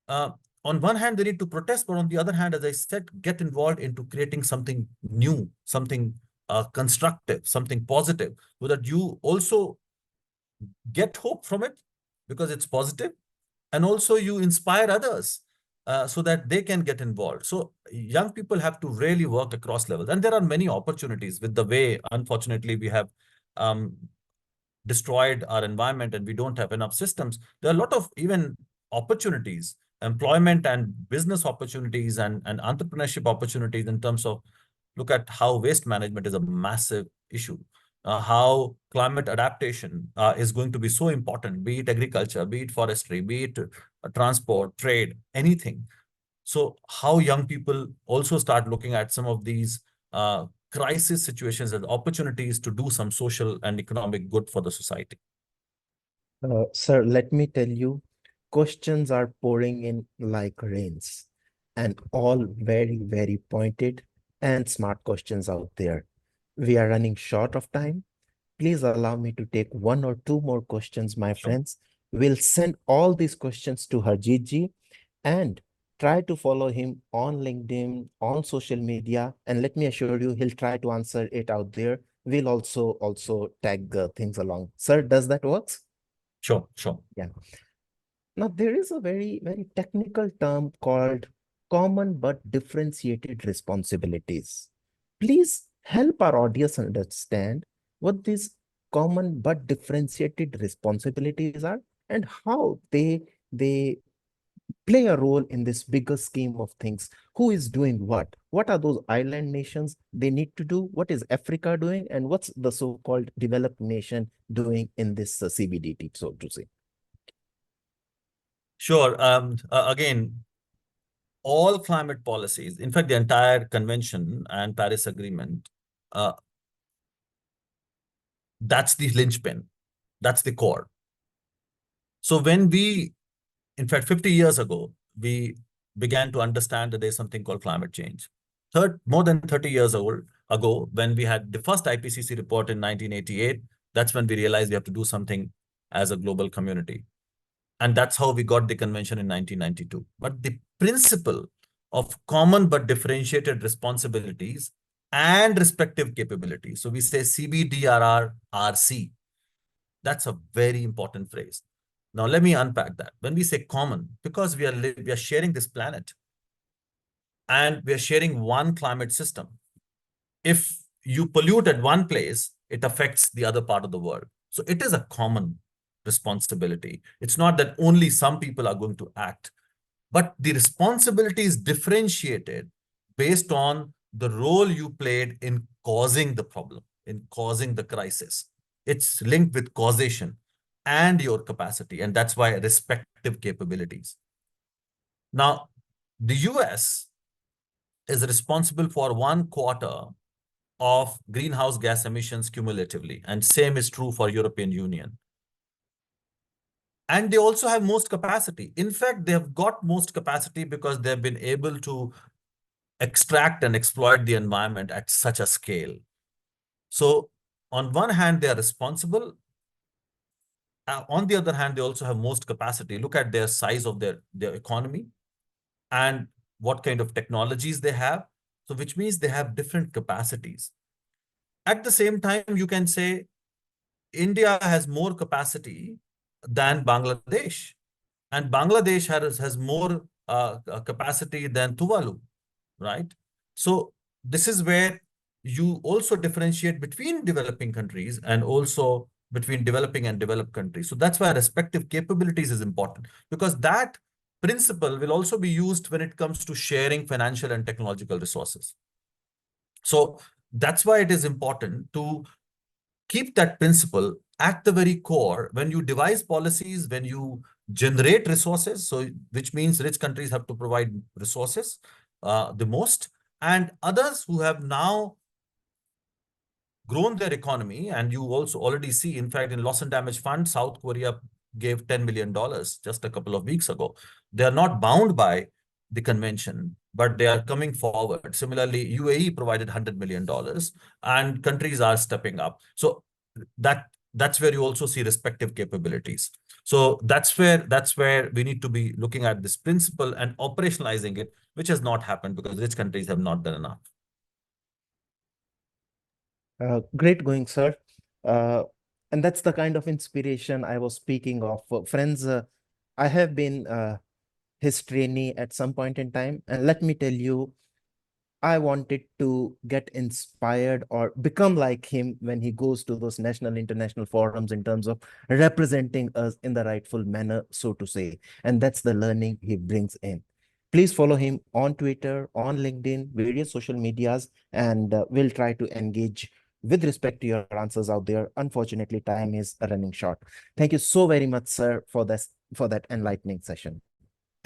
uh, on one hand, they need to protest, but on the other hand, as I said, get involved into creating something new, something constructive, something positive, so that you also get hope from it because it's positive, and also you inspire others so that they can get involved. So young people have to really work across levels. And there are many opportunities with the way, unfortunately, we have um, destroyed our environment and we don't have enough systems. There are a lot of even opportunities, employment and business opportunities and entrepreneurship opportunities in terms of, look at how waste management is a massive issue. How climate adaptation is going to be so important, be it agriculture, be it forestry, be it transport, trade, anything. So how young people also start looking at some of these crisis situations as opportunities to do some social and economic good for the society. Sir, let me tell you, questions are pouring in like rains, and all very, very pointed and smart questions out there. We are running short of time. Please allow me to take one or two more questions, my Sure. friends. We'll send all these questions to Harjeet ji and try to follow him on LinkedIn, on social media, and let me assure you, he'll try to answer it out there. We'll also tag things along. Sir, does that works? Sure, sure. Yeah. Now, there is a very, very technical term called common but differentiated responsibilities. Please help our audience understand what these common but differentiated responsibilities are and how they play a role in this bigger scheme of things. Who is doing what? What are those island nations they need to do? What is Africa doing? And what's the so-called developed nation doing in this CBDT, so to say? Sure. Again, all climate policies, in fact, the entire convention and Paris Agreement, uh, that's the linchpin, that's the core. So when we, in fact, 50 years ago, we began to understand that there's something called climate change. More than 30 years ago, when we had the first IPCC report in 1988, that's when we realized we have to do something as a global community. And that's how we got the convention in 1992. But the principle of common but differentiated responsibilities and respective capabilities. So we say CBDRRRC. That's a very important phrase. Now, let me unpack that. When we say common, because we are sharing this planet and we are sharing one climate system. If you pollute at one place, it affects the other part of the world. So it is a common responsibility. It's not that only some people are going to act, but the responsibility is differentiated based on the role you played in causing the problem, in causing the crisis. It's linked with causation and your capacity, and that's why respective capabilities. Now, the US is responsible for 1/4 of greenhouse gas emissions cumulatively, and same is true for European Union. And they also have most capacity. In fact, they have got most capacity because they've been able to extract and exploit the environment at such a scale. So on one hand, they are responsible. On the other hand, they also have most capacity. Look at their size of their economy and what kind of technologies they have. So which means they have different capacities. At the same time, you can say India has more capacity than Bangladesh. And Bangladesh has more capacity than Tuvalu, right? So this is where you also differentiate between developing countries and also between developing and developed countries. So that's why respective capabilities is important, because that principle will also be used when it comes to sharing financial and technological resources. So that's why it is important to keep that principle at the very core when you devise policies, when you generate resources. So, which means rich countries have to provide resources the most, and others who have now grown their economy. And you also already see, in fact, in loss and damage fund, South Korea gave $10 million just a couple of weeks ago. They are not bound by the convention, but they are coming forward. Similarly, UAE provided $100 million and countries are stepping up. So that's where you also see respective capabilities. So that's where we need to be looking at this principle and operationalizing it, which has not happened because rich countries have not done enough. Great going, sir. Uh, and that's the kind of inspiration I was speaking of. Friends, I have been his trainee at some point in time. And let me tell you, I wanted to get inspired or become like him when he goes to those national, international forums in terms of representing us in the rightful manner, so to say. And that's the learning he brings in. Please follow him on Twitter, on LinkedIn, various social medias, and we'll try to engage with respect to your answers out there. Unfortunately, time is running short. Thank you so very much, sir, for this for that enlightening session.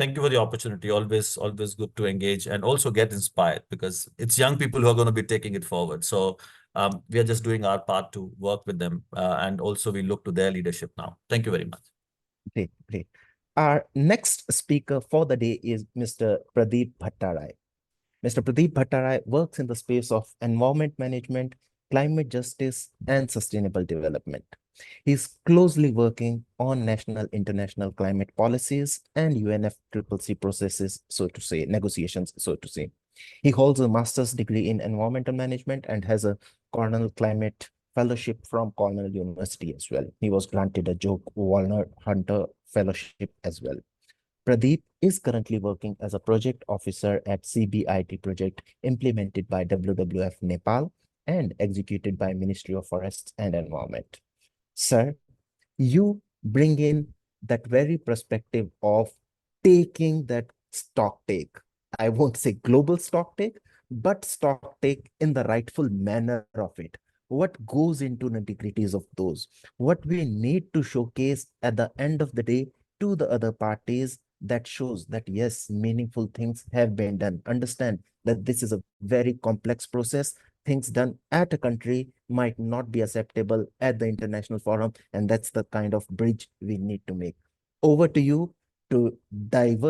Thank you for the opportunity. Always good to engage and also get inspired, because it's young people who are going to be taking it forward. So we are just doing our part to work with them, and also we look to their leadership now. Thank you very much. Great, great. Our next speaker for the day is Mr. Pradeep Bhattarai. Mr. Pradeep Bhattarai works in the space of environment management, climate justice, and sustainable development. He's closely working on national, international climate policies and UNFCCC processes, so to say, negotiations, so to say. He holds a master's degree in environmental management and has a Cornell Climate Fellowship from Cornell University as well. He was granted a Joe Walner Hunter Fellowship as well. Pradeep is currently working as a project officer at CBIT project implemented by WWF Nepal and executed by Ministry of Forests and Environment. Sir, you bring in that very perspective of taking that stock take. I won't say global stock take, but stock take in the rightful manner of it. What goes into nitty-gritties of those? What we need to showcase at the end of the day to the other parties that shows that yes, meaningful things have been done. Understand that this is a very complex process. Things done at a country might not be acceptable at the international forum, and that's the kind of bridge we need to make. Over to you to dive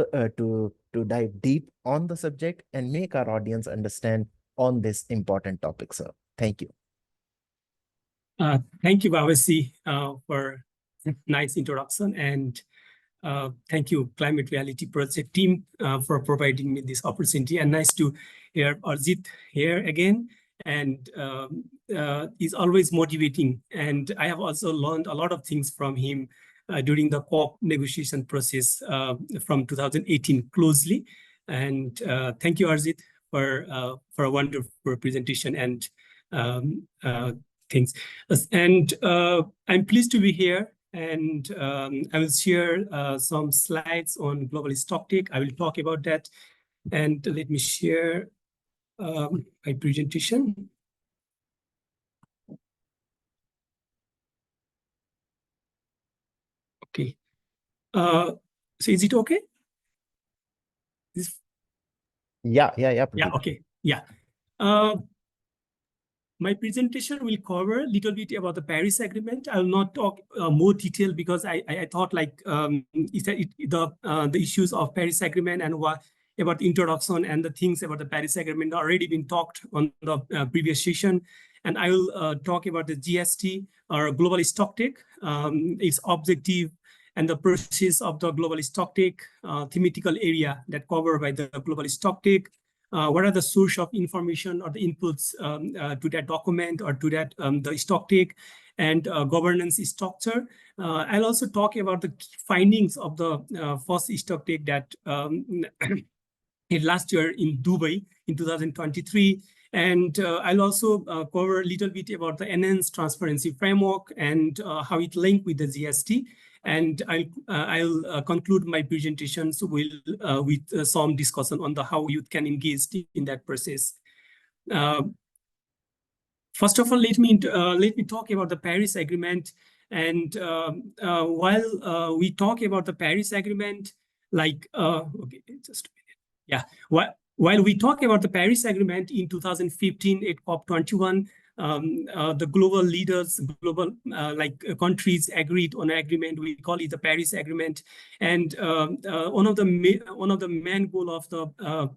deep on the subject and make our audience understand on this important topic, sir. Thank you. Thank you, Bhavasi, for nice introduction, and thank you, Climate Reality Project team, for providing me this opportunity. And nice to hear Harjeet here again. And he's always motivating. And I have also learned a lot of things from him during the COP negotiation process from 2018 closely. And thank you, Harjeet, for a wonderful presentation and things. And I'm pleased to be here. And I will share some slides on global stocktake. I will talk about that. And let me share my presentation. Okay. So is it okay? Yeah. Yeah, okay. Yeah. My presentation will cover a little bit about the Paris Agreement. I will not talk more detail because I thought like the issues of Paris Agreement and what about the introduction and the things about the Paris Agreement already been talked on the previous session. And I will talk about the GST or global stocktake, its objective and the process of the global stocktake, thematical area that covered by the global stocktake. What are the source of information or the inputs to that document or to that the stocktake and governance structure. I'll also talk about the findings of the first stocktake that last year in Dubai in 2023. And I'll also cover a little bit about the enhanced transparency framework and how it linked with the GST. And I'll conclude my presentations with some discussion on how youth can engage in that process. First of all, let me talk about the Paris Agreement. And while we talk about the Paris Agreement, like okay, just a minute. Yeah, while we talk about the Paris Agreement in 2015 at COP21. The global leaders, countries agreed on an agreement. We call it the Paris Agreement, and one of the main goal of the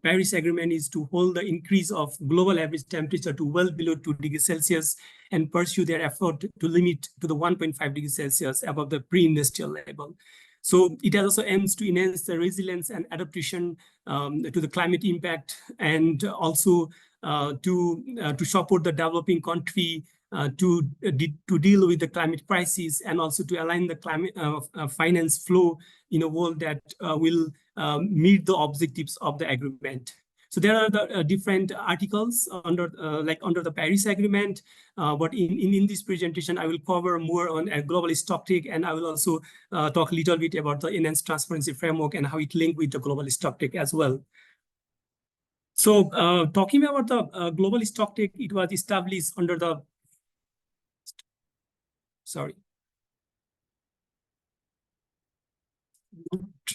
Paris Agreement is to hold the increase of global average temperature to well below 2 degrees Celsius and pursue their effort to limit to the 1.5 degrees Celsius above the pre-industrial level. So it also aims to enhance the resilience and adaptation to the climate impact, and also to support the developing country to deal with the climate crisis, and also to align the climate finance flow in a world that will meet the objectives of the agreement. So there are the different articles under the Paris Agreement, but in this presentation, I will cover more on a global stocktake, and I will also talk a little bit about the enhanced transparency framework and how it linked with the global stocktake as well. So talking about the global stocktake, it was established under the, sorry.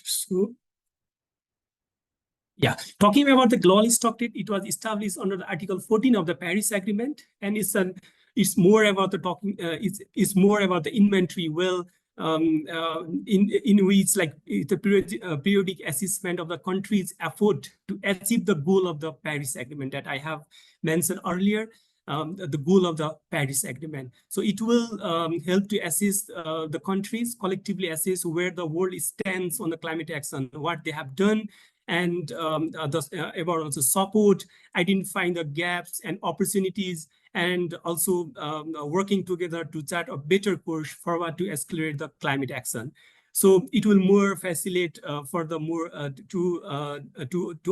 So Yeah, talking about the global stock trade, it was established under the Article 14 of the Paris Agreement, and it's more about it's more about the inventory in which like the periodic assessment of the country's effort to achieve the goal of the Paris Agreement that I have mentioned earlier. The goal of the Paris Agreement. So it will help to assist the countries collectively assess where the world stands on the climate action, what they have done, and about also support, identifying the gaps and opportunities, and also working together to chart a better course forward to accelerate the climate action. So it will more facilitate furthermore to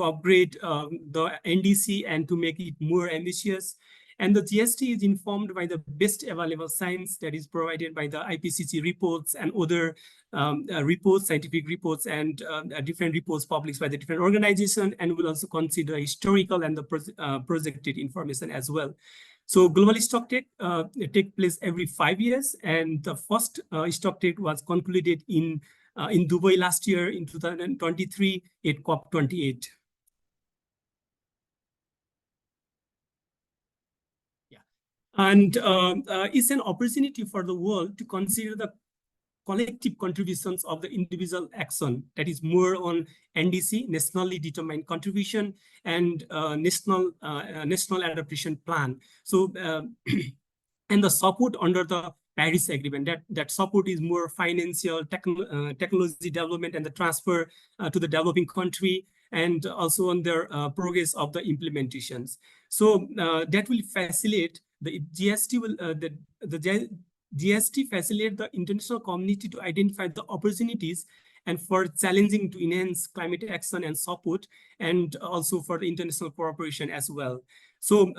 upgrade the NDC and to make it more ambitious. And the GST is informed by the best available science that is provided by the IPCC reports and other reports, scientific reports, and different reports published by the different organizations, and will also consider historical and the projected information as well. So global stock take place every 5 years, and the first stock take was concluded in Dubai last year in 2023 at COP28. And it's an opportunity for the world to consider the collective contributions of the individual action that is more on NDC, nationally determined contribution, and national adaptation plan. So, and the support under the Paris Agreement, that support is more financial, technology development, and the transfer to the developing country, and also on their progress of the implementations. So that will facilitate the GST will the GST facilitate the international community to identify the opportunities and for challenging to enhance climate action and support, and also for the international cooperation as well. So,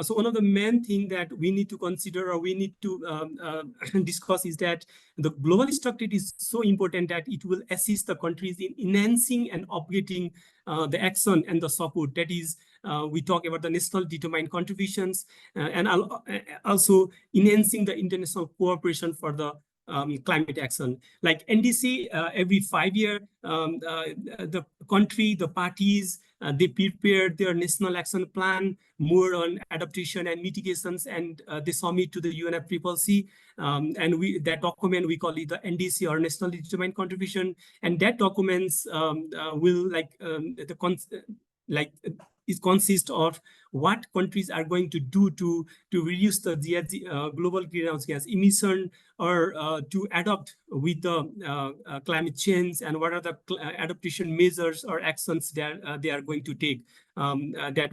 so one of the main things that we need to consider or we need to discuss is that the global stock trade is so important that it will assist the countries in enhancing and upgrading the action and the support. That is, we talk about the national determined contributions and also enhancing the international cooperation for the climate action. Like NDC, every 5 years, the country, the parties, they prepare their national action plan more on adaptation and mitigations, and they submit to the UNFCCC. And that document, we call it the NDC or Nationally Determined Contribution. And that documents will it consists of what countries are going to do to reduce the global greenhouse gas emission, or to adapt with the climate change, and what are the adaptation measures or actions that they are going to take that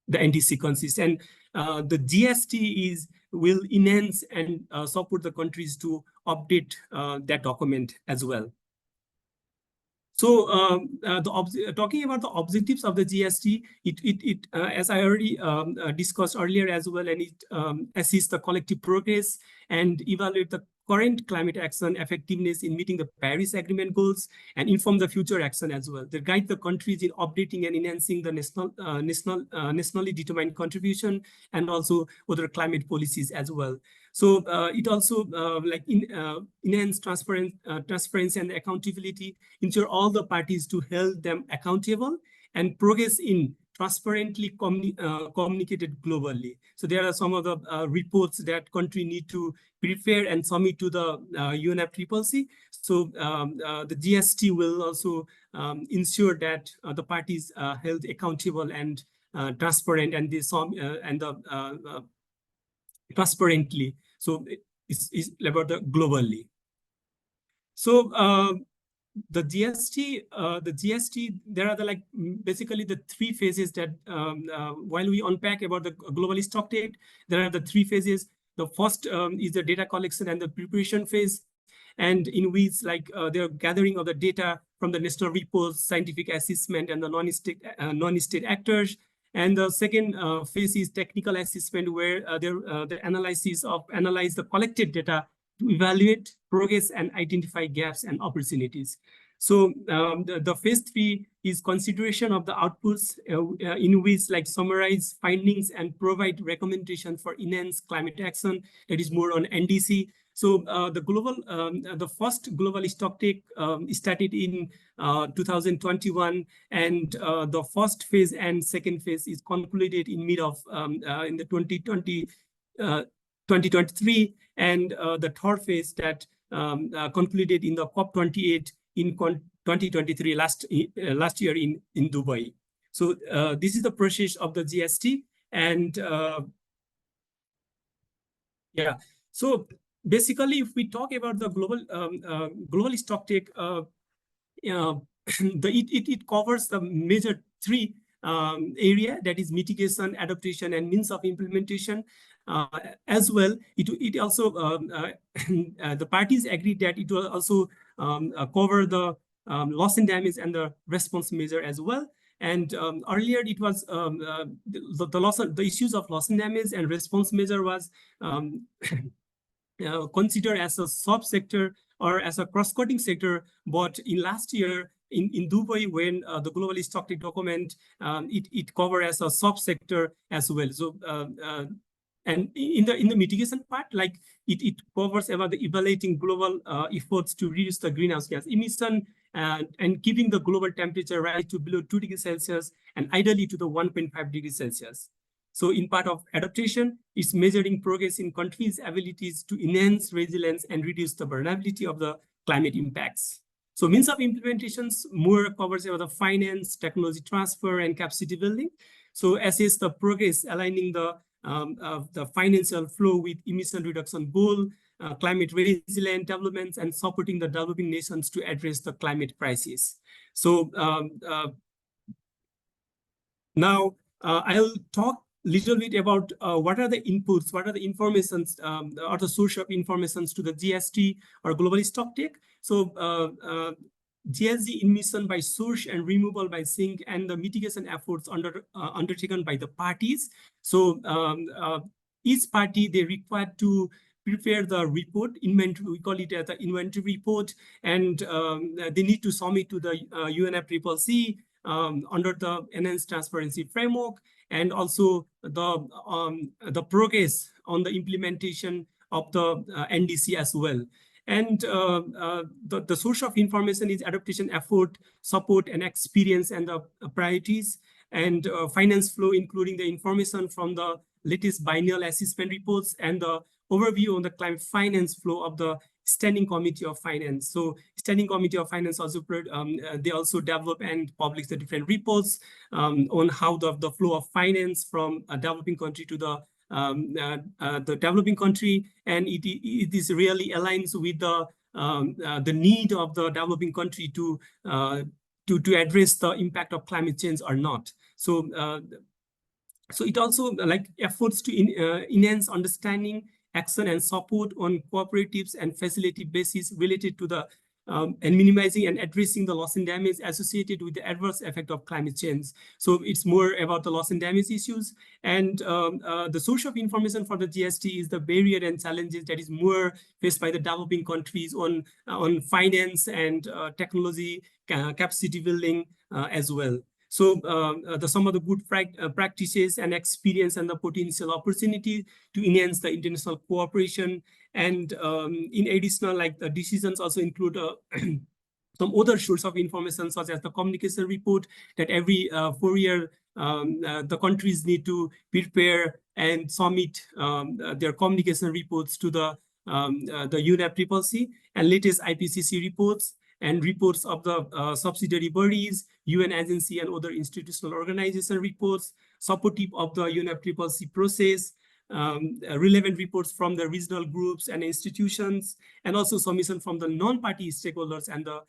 the NDC consists. And the GST will enhance and support the countries to update that document as well. So talking about the objectives of the GST, it as I already discussed earlier as well, and it assists the collective progress and evaluate the current climate action effectiveness in meeting the Paris Agreement goals, and inform the future action as well. They guide the countries in updating and enhancing the nationally determined contribution, and also other climate policies as well. So it also enhance transparency and accountability, ensure all the parties to hold them accountable, and progress in transparently communicated globally. So there are some of the reports that country need to prepare and submit to the UNFCCC. So the GST will also ensure that the parties held accountable and transparent, and transparently. So it's about the globally. So the GST, there are basically the 3 phases that while we unpack about the global stock trade, there are the 3 phases. The first is the data collection and the preparation phase, and in which they're gathering of the data from the national reports, scientific assessment, and the non-state actors. And the second phase is technical assessment, where the analyze the collected data to evaluate progress and identify gaps and opportunities. So the phase 3 is consideration of the outputs, in which summarize findings and provide recommendation for enhanced climate action. That is more on NDC. So the first global stocktake started in 2021, and the first phase and second phase is concluded in mid of in the 2023, and the third phase that concluded in the COP28 in 2023 last year in Dubai. So this is the process of the GST, and yeah. So basically, if we talk about the global stocktake, it covers the major three area, that is mitigation, adaptation, and means of implementation. As well, it also the parties agreed that it will also cover the loss and damage and the response measure as well. And earlier it was the issues of loss and damage and response measure was considered as a subsector or as a cross-cutting sector. But in last year in Dubai, when the global stocktake document, it covered as a subsector as well. So and in the mitigation part, like it covers about the evaluating global efforts to reduce the greenhouse gas emission and keeping the global temperature rise to below 2 degrees Celsius and ideally to the 1.5 degrees Celsius. So in part of adaptation, it's measuring progress in countries' abilities to enhance resilience and reduce the vulnerability of the climate impacts. So means of implementations more covers about the finance, technology transfer, and capacity building. So assess the progress aligning the financial flow with emission reduction goal, climate resilient developments, and supporting the developing nations to address the climate crisis. So now I'll talk a little bit about what are the inputs, what are the informations, or the source of informations to the GST or global stocktake. So GSG emission by source and removal by sink and the mitigation efforts undertaken by the parties. So each party, they required to prepare the report, inventory, we call it the inventory report, and they need to submit to the UNFCCC under the enhanced transparency framework, and also the progress on the implementation of the NDC as well. And the source of information is adaptation effort, support, and experience, and the priorities, and finance flow, including the information from the latest biennial assessment reports and the overview on the climate finance flow of the Standing Committee of Finance. So Standing Committee of Finance also they also develop and publish the different reports on how the flow of finance from a developing country to the developing country, and it is really aligns with the need of the developing country to address the impact of climate change or not. So so it also like efforts to enhance understanding, action, and support on cooperatives and facility basis related to the and minimizing and addressing the loss and damage associated with the adverse effect of climate change. So it's more about the loss and damage issues. And the source of information for the GST is the barrier and challenges that is more faced by the developing countries on finance and technology, capacity building as well. So some of the good practices and experience and the potential opportunity to enhance the international cooperation. And in additional, like the decisions also include some other source of information, such as the communication report that every 4 year the countries need to prepare and submit their communication reports to the UNFCCC, and latest IPCC reports, and reports of the subsidiary bodies, UN agency, and other institutional organization reports, supportive of the UNFCCC process, relevant reports from the regional groups and institutions, and also submission from the non-party stakeholders and the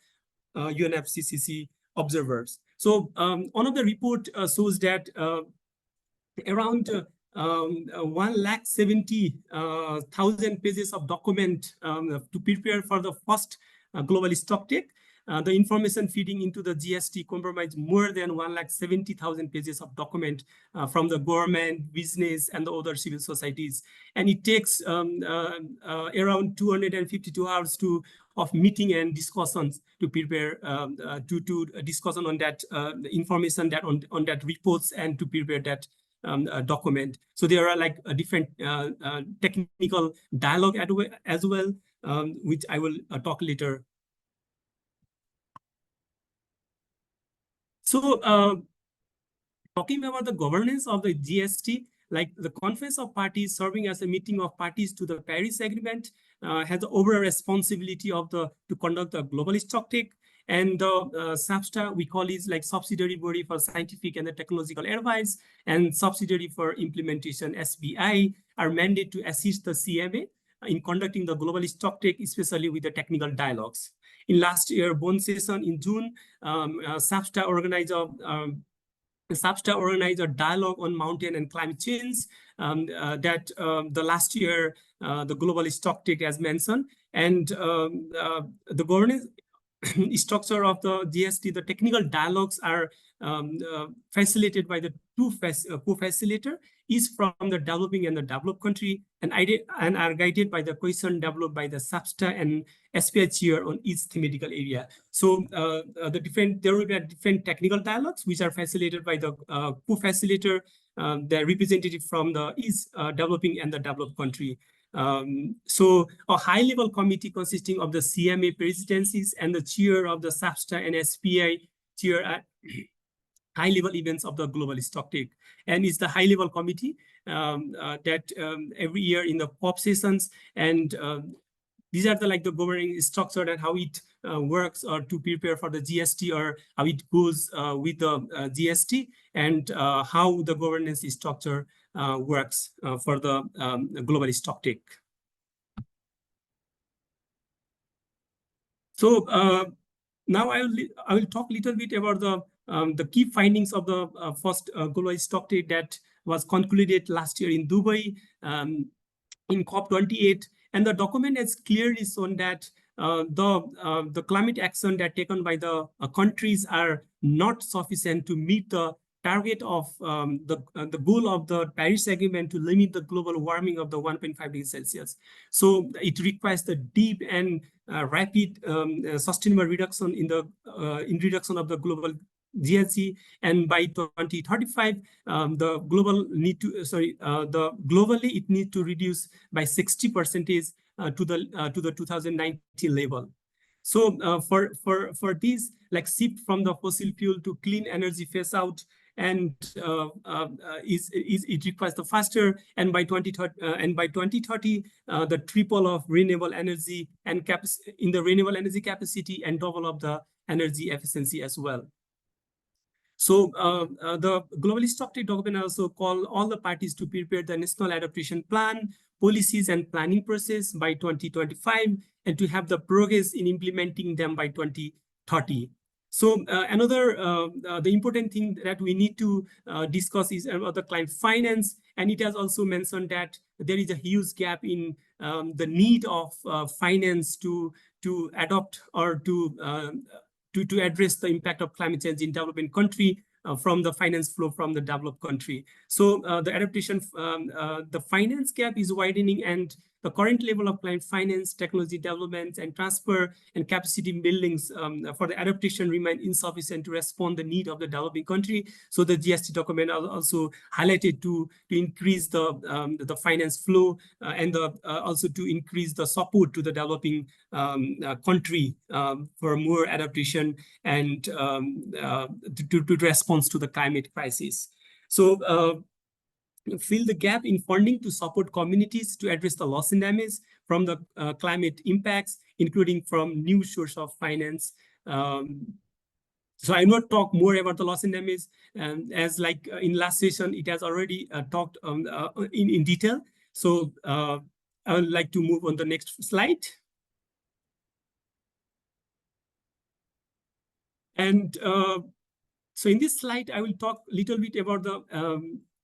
UNFCCC observers. So one of the report shows that around 170,000 pages of document to prepare for the first global stocktake. The information feeding into the GST comprise more than 170,000 pages of document from the government, business, and the other civil societies. And it takes around 252 hours of meeting and discussions to prepare to discussion on that information that on that reports and to prepare that document. So there are like a different technical dialogue as well, which I will talk later. So talking about the governance of the GST, like the Conference of Parties serving as a meeting of parties to the Paris Agreement has the overall responsibility of to conduct the global stocktake. And the SAPSTA, we call it like subsidiary body for scientific and the technological advice, and subsidiary for implementation, SBI, are mandated to assist the CMA in conducting the global stocktake, especially with the technical dialogues. In last year, Bonn session in June, SAPSTA organized a dialogue on mountain and climate change the last year, the global stocktake as mentioned, and the governance structure of the GST, the technical dialogues are facilitated by the two co-facilitator, is from the developing and the developed country, and are guided by the question developed by the SAPSTA and SPI chair on each thematical area. So there will be different technical dialogues which are facilitated by the co-facilitator, the representative from the each developing and the developed country. So a high-level committee consisting of the CMA presidencies and the chair of the SAPSTA and SPI chair high-level events of the global stocktake, and it's the high-level committee that every year in the COP sessions, and these are the governing structure and how it works or to prepare for the GST, or how it goes with the GST, and how the governance structure works for the global stocktake. So now I will talk a little bit about the key findings of the first global stocktake that was concluded last year in Dubai in COP28. And the document has clearly shown that the climate action that taken by the countries are not sufficient to meet the target of the goal of the Paris Agreement to limit the global warming of the 1.5 degrees Celsius. So it requires the deep and rapid sustainable reduction in reduction of the global GHG, and by 2035, globally it needs to reduce by 60% to the 2019 level. So for this, like shift from the fossil fuel to clean energy phase out, and it requires the faster, and by 2030, the triple of renewable energy and in the renewable energy capacity, and double of the energy efficiency as well. So the global stocktake document also call all the parties to prepare the national adaptation plan, policies and planning process by 2025, and to have the progress in implementing them by 2030. So the important thing that we need to discuss is about the climate finance, and it has also mentioned that there is a huge gap in the need of finance to adopt or to address the impact of climate change in developing country from the finance flow from the developed country. So the adaptation, the finance gap is widening, and the current level of climate finance, technology development, and transfer and capacity buildings for the adaptation remain insufficient to respond the need of the developing country. So the GST document also highlighted to increase the finance flow and also to increase the support to the developing country for more adaptation and to response to the climate crisis. So fill the gap in funding to support communities to address the loss and damage from the climate impacts, including from new source of finance. So I will not talk more about the loss and damage, as like in last session, it has already talked in detail. So I would like to move on the next slide. And so in this slide, I will talk a little bit about the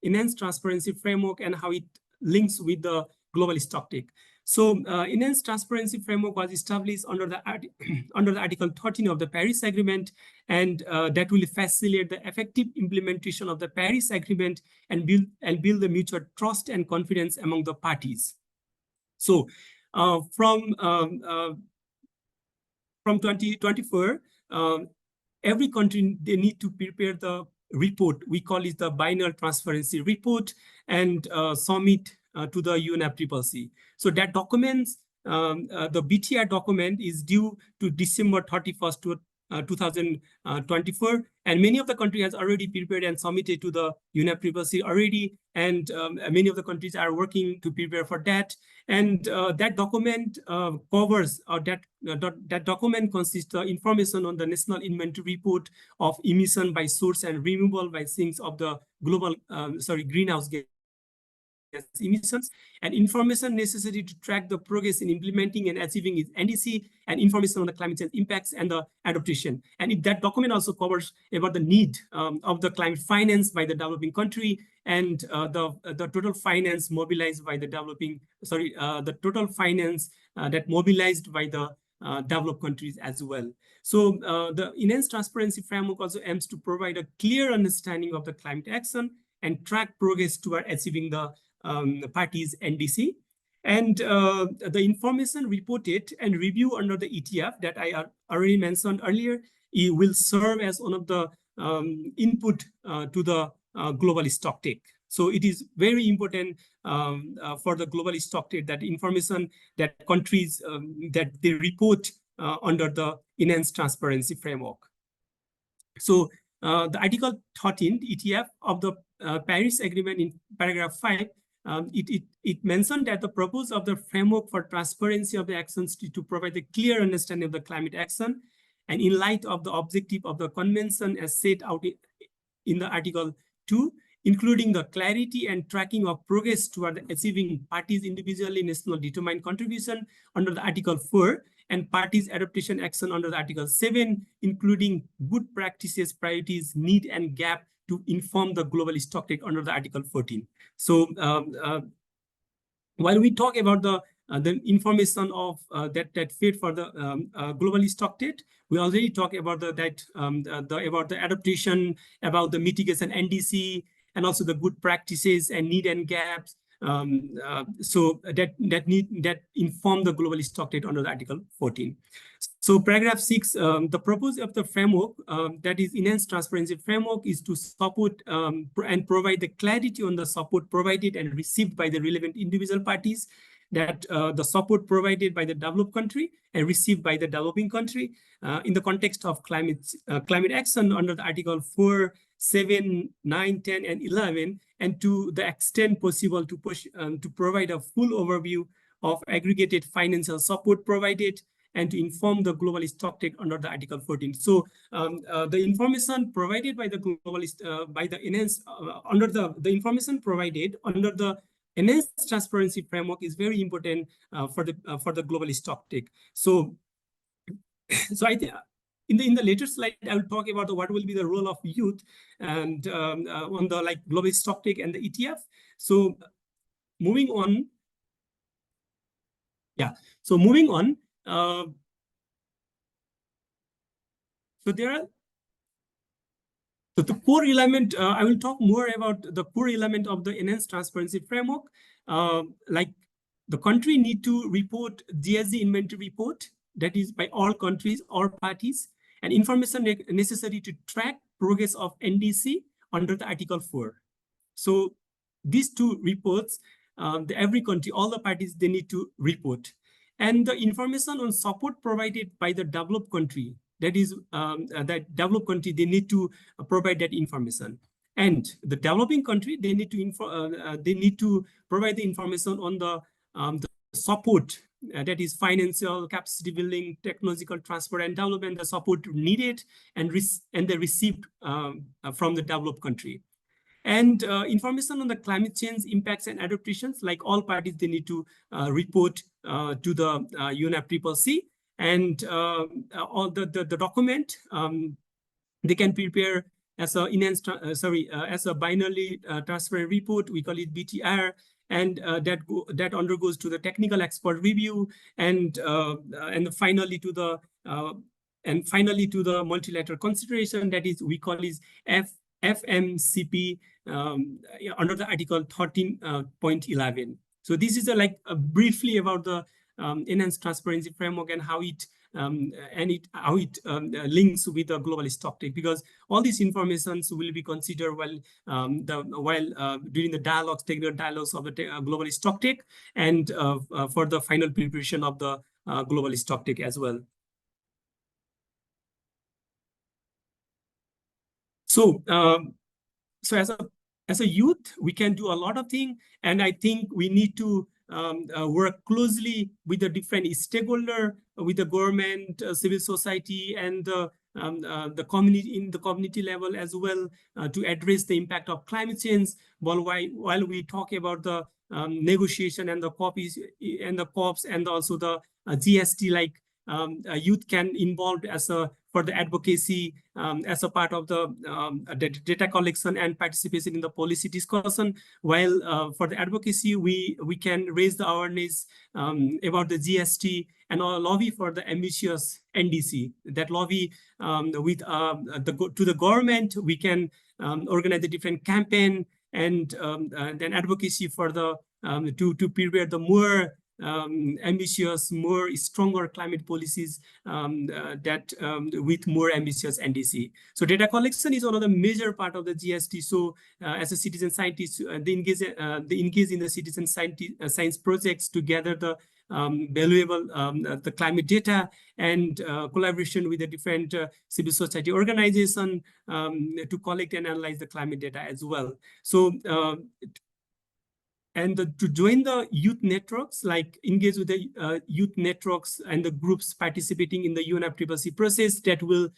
enhanced transparency framework and how it links with the global stocktake. So enhanced transparency framework was established under the Article 13 of the Paris Agreement, and that will facilitate the effective implementation of the Paris Agreement and build the mutual trust and confidence among the parties. So from 2024, every country, they need to prepare the report. We call it the Biennial Transparency Report, and submit to the UNFCCC. So that documents, the BTR document is due to December 31st, 2024, and many of the countries has already prepared and submitted to the UNFCCC already, and many of the countries are working to prepare for that. And that document covers, that document consists of information on the National Inventory Report of emission by source and removal by sinks of the global, greenhouse gas emissions, and information necessary to track the progress in implementing and achieving its NDC, and information on the climate change impacts and the adaptation. And that document also covers about the need of the climate finance by the developing country, and the total finance mobilized by the the total finance that mobilized by the developed countries as well. So the enhanced transparency framework also aims to provide a clear understanding of the climate action and track progress toward achieving the parties' NDC. And the information reported and review under the ETF that I already mentioned earlier, it will serve as one of the input to the global stocktake. So it is very important for the global stocktake that information that countries that they report under the enhanced transparency framework. So the Article 13 ETF of the Paris Agreement in paragraph 5, it mentioned that the purpose of the framework for transparency of the actions to provide a clear understanding of the climate action, and in light of the objective of the convention as set out in the Article 2, including the clarity and tracking of progress toward achieving parties' individually national determined contribution under the Article 4, and parties' adaptation action under the Article 7, including good practices, priorities, need, and gap to inform the global stocktake under the Article 14. So while we talk about the information of that fit for the global stocktake, we already talk about about the adaptation, about the mitigation NDC, and also the good practices and need and gaps. So that inform the global stocktake under the Article 14. So paragraph 6, the purpose of the framework, that is enhanced transparency framework, is to support and provide the clarity on the support provided and received by the relevant individual parties, that the support provided by the developed country and received by the developing country in the context of climate action under the Article 4, 7, 9, 10, and 11, and to the extent possible to push to provide a full overview of aggregated financial support provided, and to inform the global stocktake under the Article 14. So the information provided by the global by the enhanced under the information provided under the enhanced transparency framework is very important for the global stocktake. So I think in the later slide I will talk about what will be the role of youth and on the global stocktake and the ETF. So moving on. Yeah. So moving on. So there are the core element. I will talk more about the core element of the enhanced transparency framework. Like the country need to report GSG inventory report, that is by all countries, all parties, and information necessary to track progress of NDC under the Article 4. So these two reports, every country, all the parties, they need to report. And the information on support provided by the developed country, that is that developed country, they need to provide that information. And the developing country, they need to provide the information on the support, that is financial capacity building, technological transfer and development, the support needed and they received from the developed country. And information on the climate change impacts and adaptations, like all parties, they need to report to the UNFCCC, and all the document they can prepare as a enhanced, as a binary transparent report. We call it BTR, and that undergoes to the technical expert review, and finally to the multilateral consideration, that is we call is FMCP under the Article 13.11. So this is briefly about the enhanced transparency framework and how it how it links with the global stocktake, because all these informations will be considered during the dialogues, technical dialogues of the global stocktake, and for the final preparation of the global stocktake as well. So, as a youth, we can do a lot of things, and I think we need to work closely with the different stakeholder, with the government, civil society, and the community in the community level as well, to address the impact of climate change. While we talk about the negotiation and the COPs and also the GST, like youth can involve for the advocacy, as a part of the data collection and participation in the policy discussion. While for the advocacy, we can raise the awareness about the GST and lobby for the ambitious NDC. That lobby to the government, we can organize a different campaign, and then advocacy for the to prepare the more ambitious, more stronger climate policies with more ambitious NDC. So data collection is one of the major part of the GST. So as a citizen scientist, they engage in the citizen science projects to gather the valuable the climate data, and collaboration with the different civil society organization to collect and analyze the climate data as well. So to join the youth networks, like engage with the youth networks and the groups participating in the UNFCCC process, that will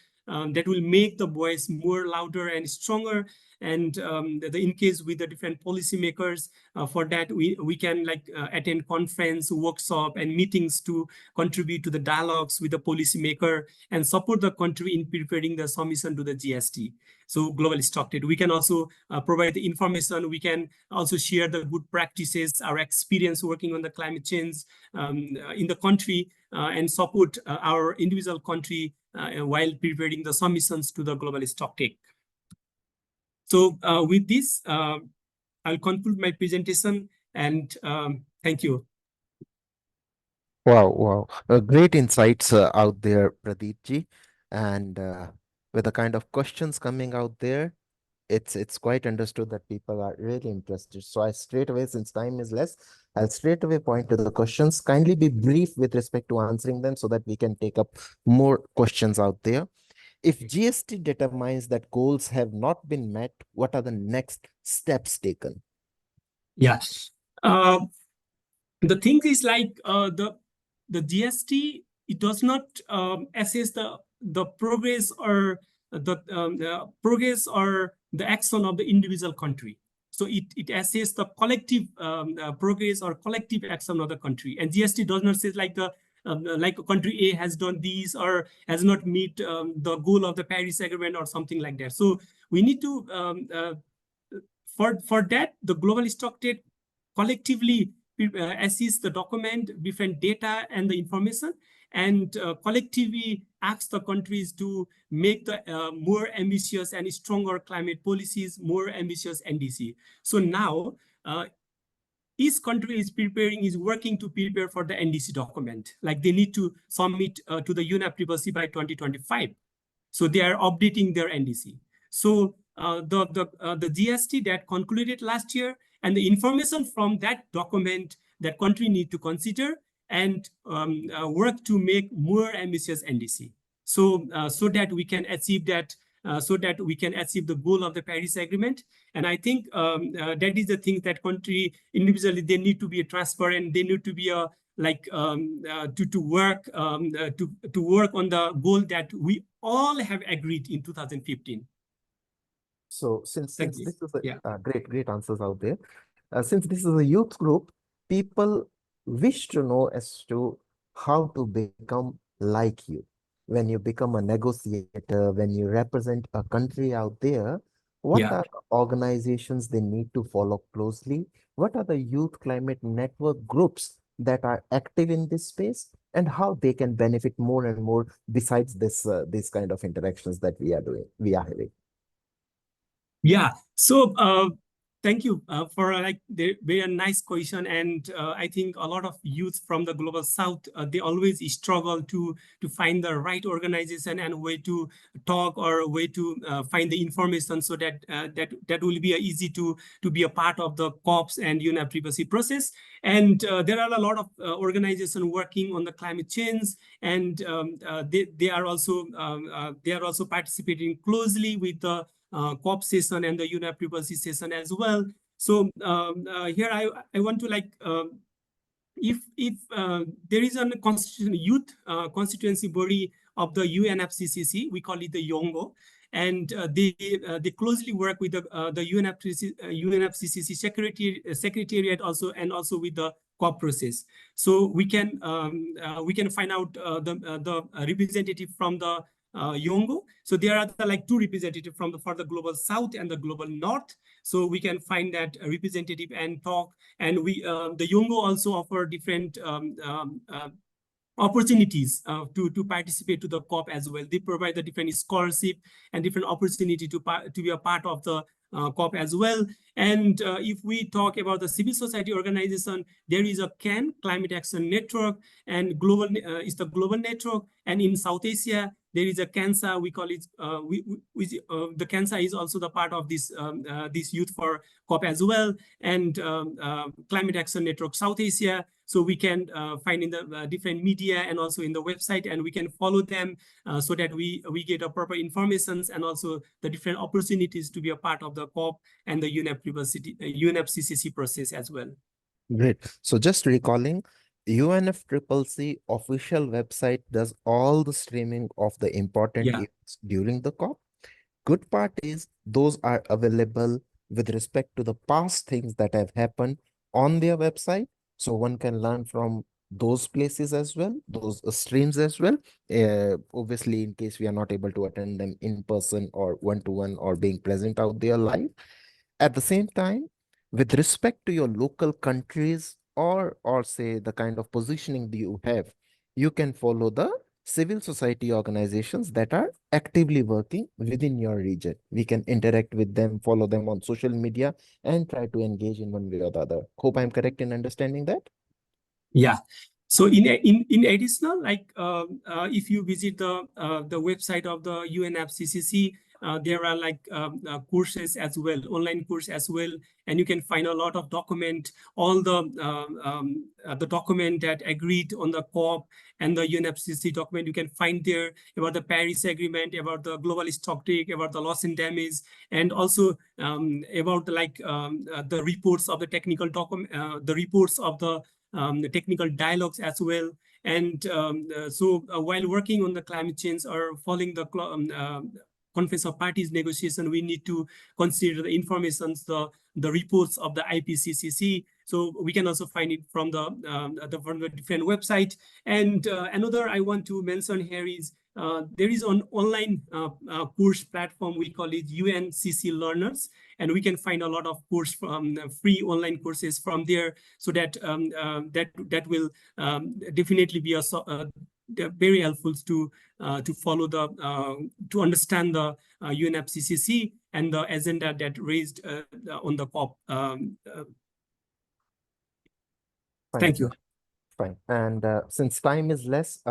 make the voice more louder and stronger, and engage with the different policymakers. For that, we can attend conference, workshop, and meetings to contribute to the dialogues with the policymaker and support the country in preparing the submission to the GST. So globally stocktake. We can also provide the information. We can also share the good practices, our experience working on the climate change in the country, and support our individual country while preparing the submissions to the global stocktake. So with this, I'll conclude my presentation, and thank you. Wow. Great insights out there, Pradeep ji. And with the kind of questions coming out there, it's quite understood that people are really interested. So I straight away, since time is less, I'll straight away point to the questions. Kindly be brief with respect to answering them so that we can take up more questions out there. If GST determines that goals have not been met, what are the next steps taken? Yes. The thing is, like the GST, it does not assess the progress or the progress or the action of the individual country. So it assesses the collective progress or collective action of the country. And GST does not say like country A has done these or has not meet the goal of the Paris Agreement or something like that. So we need to for that, the global stocktake collectively assess the document, different data and the information, and collectively ask the countries to make the more ambitious and stronger climate policies, more ambitious NDC. So now each country is working to prepare for the NDC document. Like they need to submit to the UNFCCC by 2025. So they are updating their NDC. So the GST that concluded last year, and the information from that document that country need to consider and work to make more ambitious NDC. So so that we can achieve that, so that we can achieve the goal of the Paris Agreement. And I think that is the thing that country individually, they need to be transparent. They need to be to work on the goal that we all have agreed in 2015. So since this is great answers out there, since this is a youth group, people wish to know as to how to become like you. When you become a negotiator, when you represent a country out there, what are the organizations they need to follow closely? What are the youth climate network groups that are active in this space, and how they can benefit more and more besides this kind of interactions that we are having? Yeah. So thank you for the very nice question. And I think a lot of youth from the global south, they always struggle to find the right organization and way to talk or way to find the information, so that that will be easy to be a part of the COPs and UNEP privacy process. And there are a lot of organizations working on the climate change, and they are also participating closely with the COP session and the UNEP privacy session as well. So here I want to if there is a youth constituency body of the UNFCCC, we call it the YONGO, and they closely work with the UNFCCC secretariat also, and also with the COP process. So we can find out the representative from the YONGO. So there are two representatives for the global south and the global north. So we can find that representative and talk. And we the YONGO also offer different opportunities to participate to the COP as well. They provide the different scholarship and different opportunity to be a part of the COP as well. And if we talk about the civil society organization, there is a CAN, Climate Action Network, and global is the global network. And in South Asia, there is a CANSA. We call it the CANSA is also the part of this this Youth for COP as well, and Climate Action Network South Asia. So we can find in the different media and also in the website, and we can follow them so that we get a proper information and also the different opportunities to be a part of the COP and the UNFCCC process as well. Great. So just recalling, UNFCCC official website does all the streaming of the important events during the COP. Good part is those are available with respect to the past things that have happened on their website. So one can learn from those places as well, those streams as well. Obviously, in case we are not able to attend them in person or one-to-one or being present out there live. At the same time, with respect to your local countries or say the kind of positioning that you have, you can follow the civil society organizations that are actively working within your region. We can interact with them, follow them on social media, and try to engage in one way or the other. Hope I'm correct in understanding that. Yeah. So in additional, if you visit the website of the UNFCCC, there are courses as well, online course as well, and you can find a lot of document, all the document that agreed on the COP and the UNFCCC document. You can find there about the Paris Agreement, about the global stocktake, about the loss and damage, and also about the reports of the technical document, the reports of the technical dialogues as well. And so while working on the climate change or following the Conference of Parties negotiation, we need to consider the information, the reports of the IPCC. So we can also find it from the different website. And another I want to mention here is there is an online course platform, we call it UNCC Learners, and we can find a lot of course from free online courses from there. So that that will definitely be very helpful to follow to understand the UNFCCC and the agenda that raised on the COP. Thank you. Fine. And since time is less,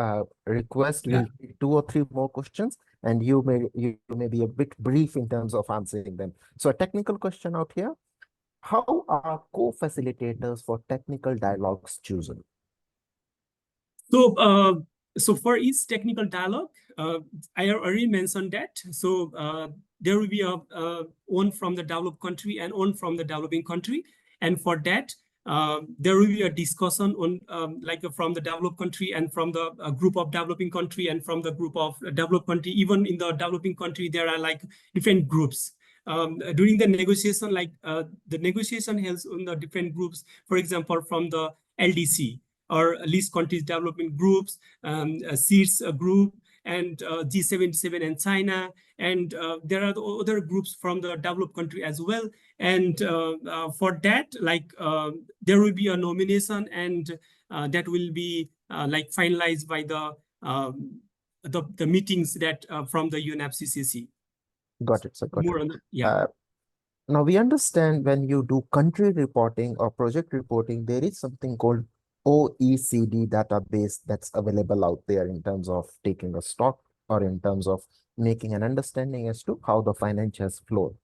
request we'll take 2 or 3 more questions, and you may be a bit brief in terms of answering them. So a technical question out here: how are co-facilitators for technical dialogues chosen? So so for each technical dialogue, I already mentioned that. So there will be one from the developed country and one from the developing country, and for that. There will be a discussion on from the developed country and from the group of developing country and from the group of developed country. Even in the developing country, there are different groups. During the negotiation, the negotiation helps on the different groups, for example, from the LDC or least countries development groups, SEEDS group, and G77 and China, and there are other groups from the developed country as well. And for that, there will be a nomination, and that will be finalized by the meetings that from the UNFCCC. Got it. So got it. Now we understand when you do country reporting or project reporting, there is something called OECD database that's available out there in terms of taking a stock or in terms of making an understanding as to how the financials flow.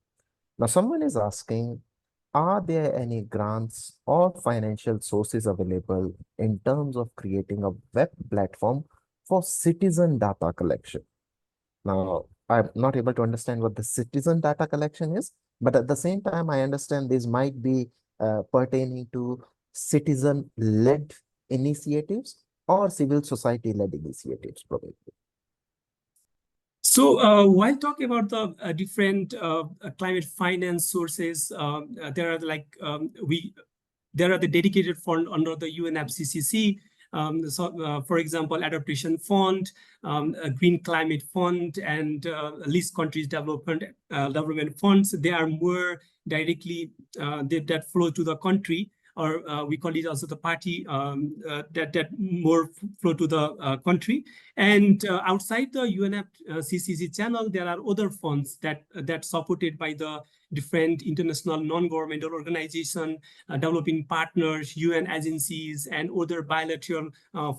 Now someone is asking, are there any grants or financial sources available in terms of creating a web platform for citizen data collection? Now, I'm not able to understand what the citizen data collection is, but at the same time, I understand this might be pertaining to citizen-led initiatives or civil society-led initiatives, probably. So while talking about the different climate finance sources, there are like there are the dedicated fund under the UNFCCC. For example, Adaptation Fund, a Green Climate Fund, and Least Countries Development Funds. They are more directly that flow to the country, or we call it also the party, that more flow to the country. And outside the UNFCCC channel, there are other funds that supported by the different international non-governmental organizations, developing partners, UN agencies, and other bilateral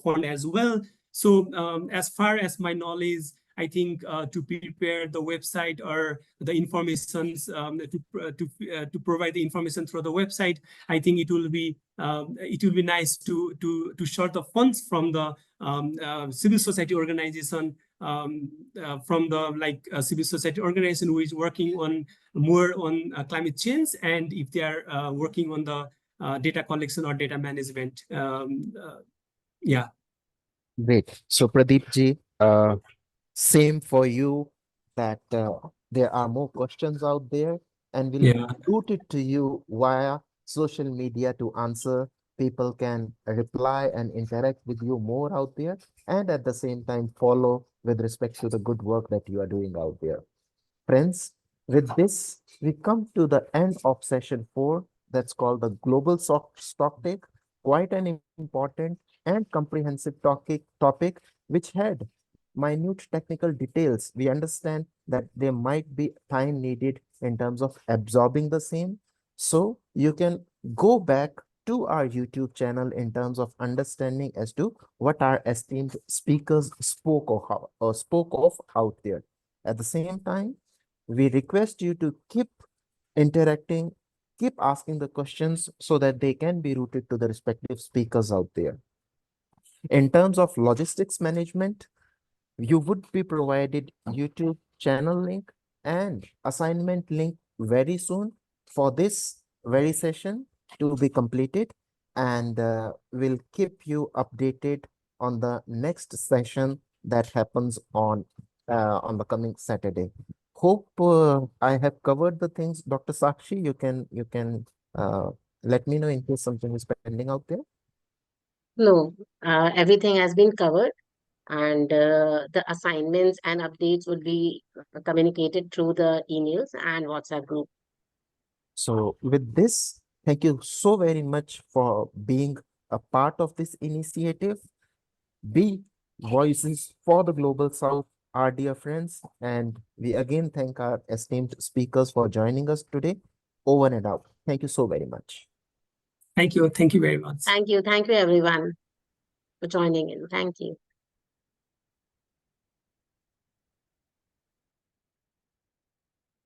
fund as well. So as far as my knowledge, I think to prepare the website or the information to provide the information through the website, I think it will be nice to share the funds from the civil society organization, from the civil society organization who is working on more on climate change, and if they are working on the data collection or data management. Yeah. Great. So Pradeep ji, same for you, that there are more questions out there and we'll route it to you via social media to answer. People can reply and interact with you more out there, and at the same time follow with respect to the good work that you are doing out there. Friends, with this, we come to the end of session 4, that's called the Global Stock Take, quite an important and comprehensive topic which had minute technical details. We understand that there might be time needed in terms of absorbing the same. So you can go back to our YouTube channel in terms of understanding as to what our esteemed speakers spoke of out there. At the same time, we request you to keep interacting, keep asking the questions so that they can be routed to the respective speakers out there. In terms of logistics management, you would be provided YouTube channel link and assignment link very soon for this very session to be completed, and we'll keep you updated on the next session that happens on the coming Saturday. Hope I have covered the things. Dr. Sakshi, you can let me know in case something is pending out there. No, everything has been covered, and the assignments and updates would be communicated through the emails and WhatsApp group. So with this, thank you so very much for being a part of this initiative. Be voices for the Global South, our dear friends. And we again thank our esteemed speakers for joining us today. Over and out. Thank you so very much. Thank you. Thank you very much. Thank you. Thank you, everyone, for joining in. Thank you.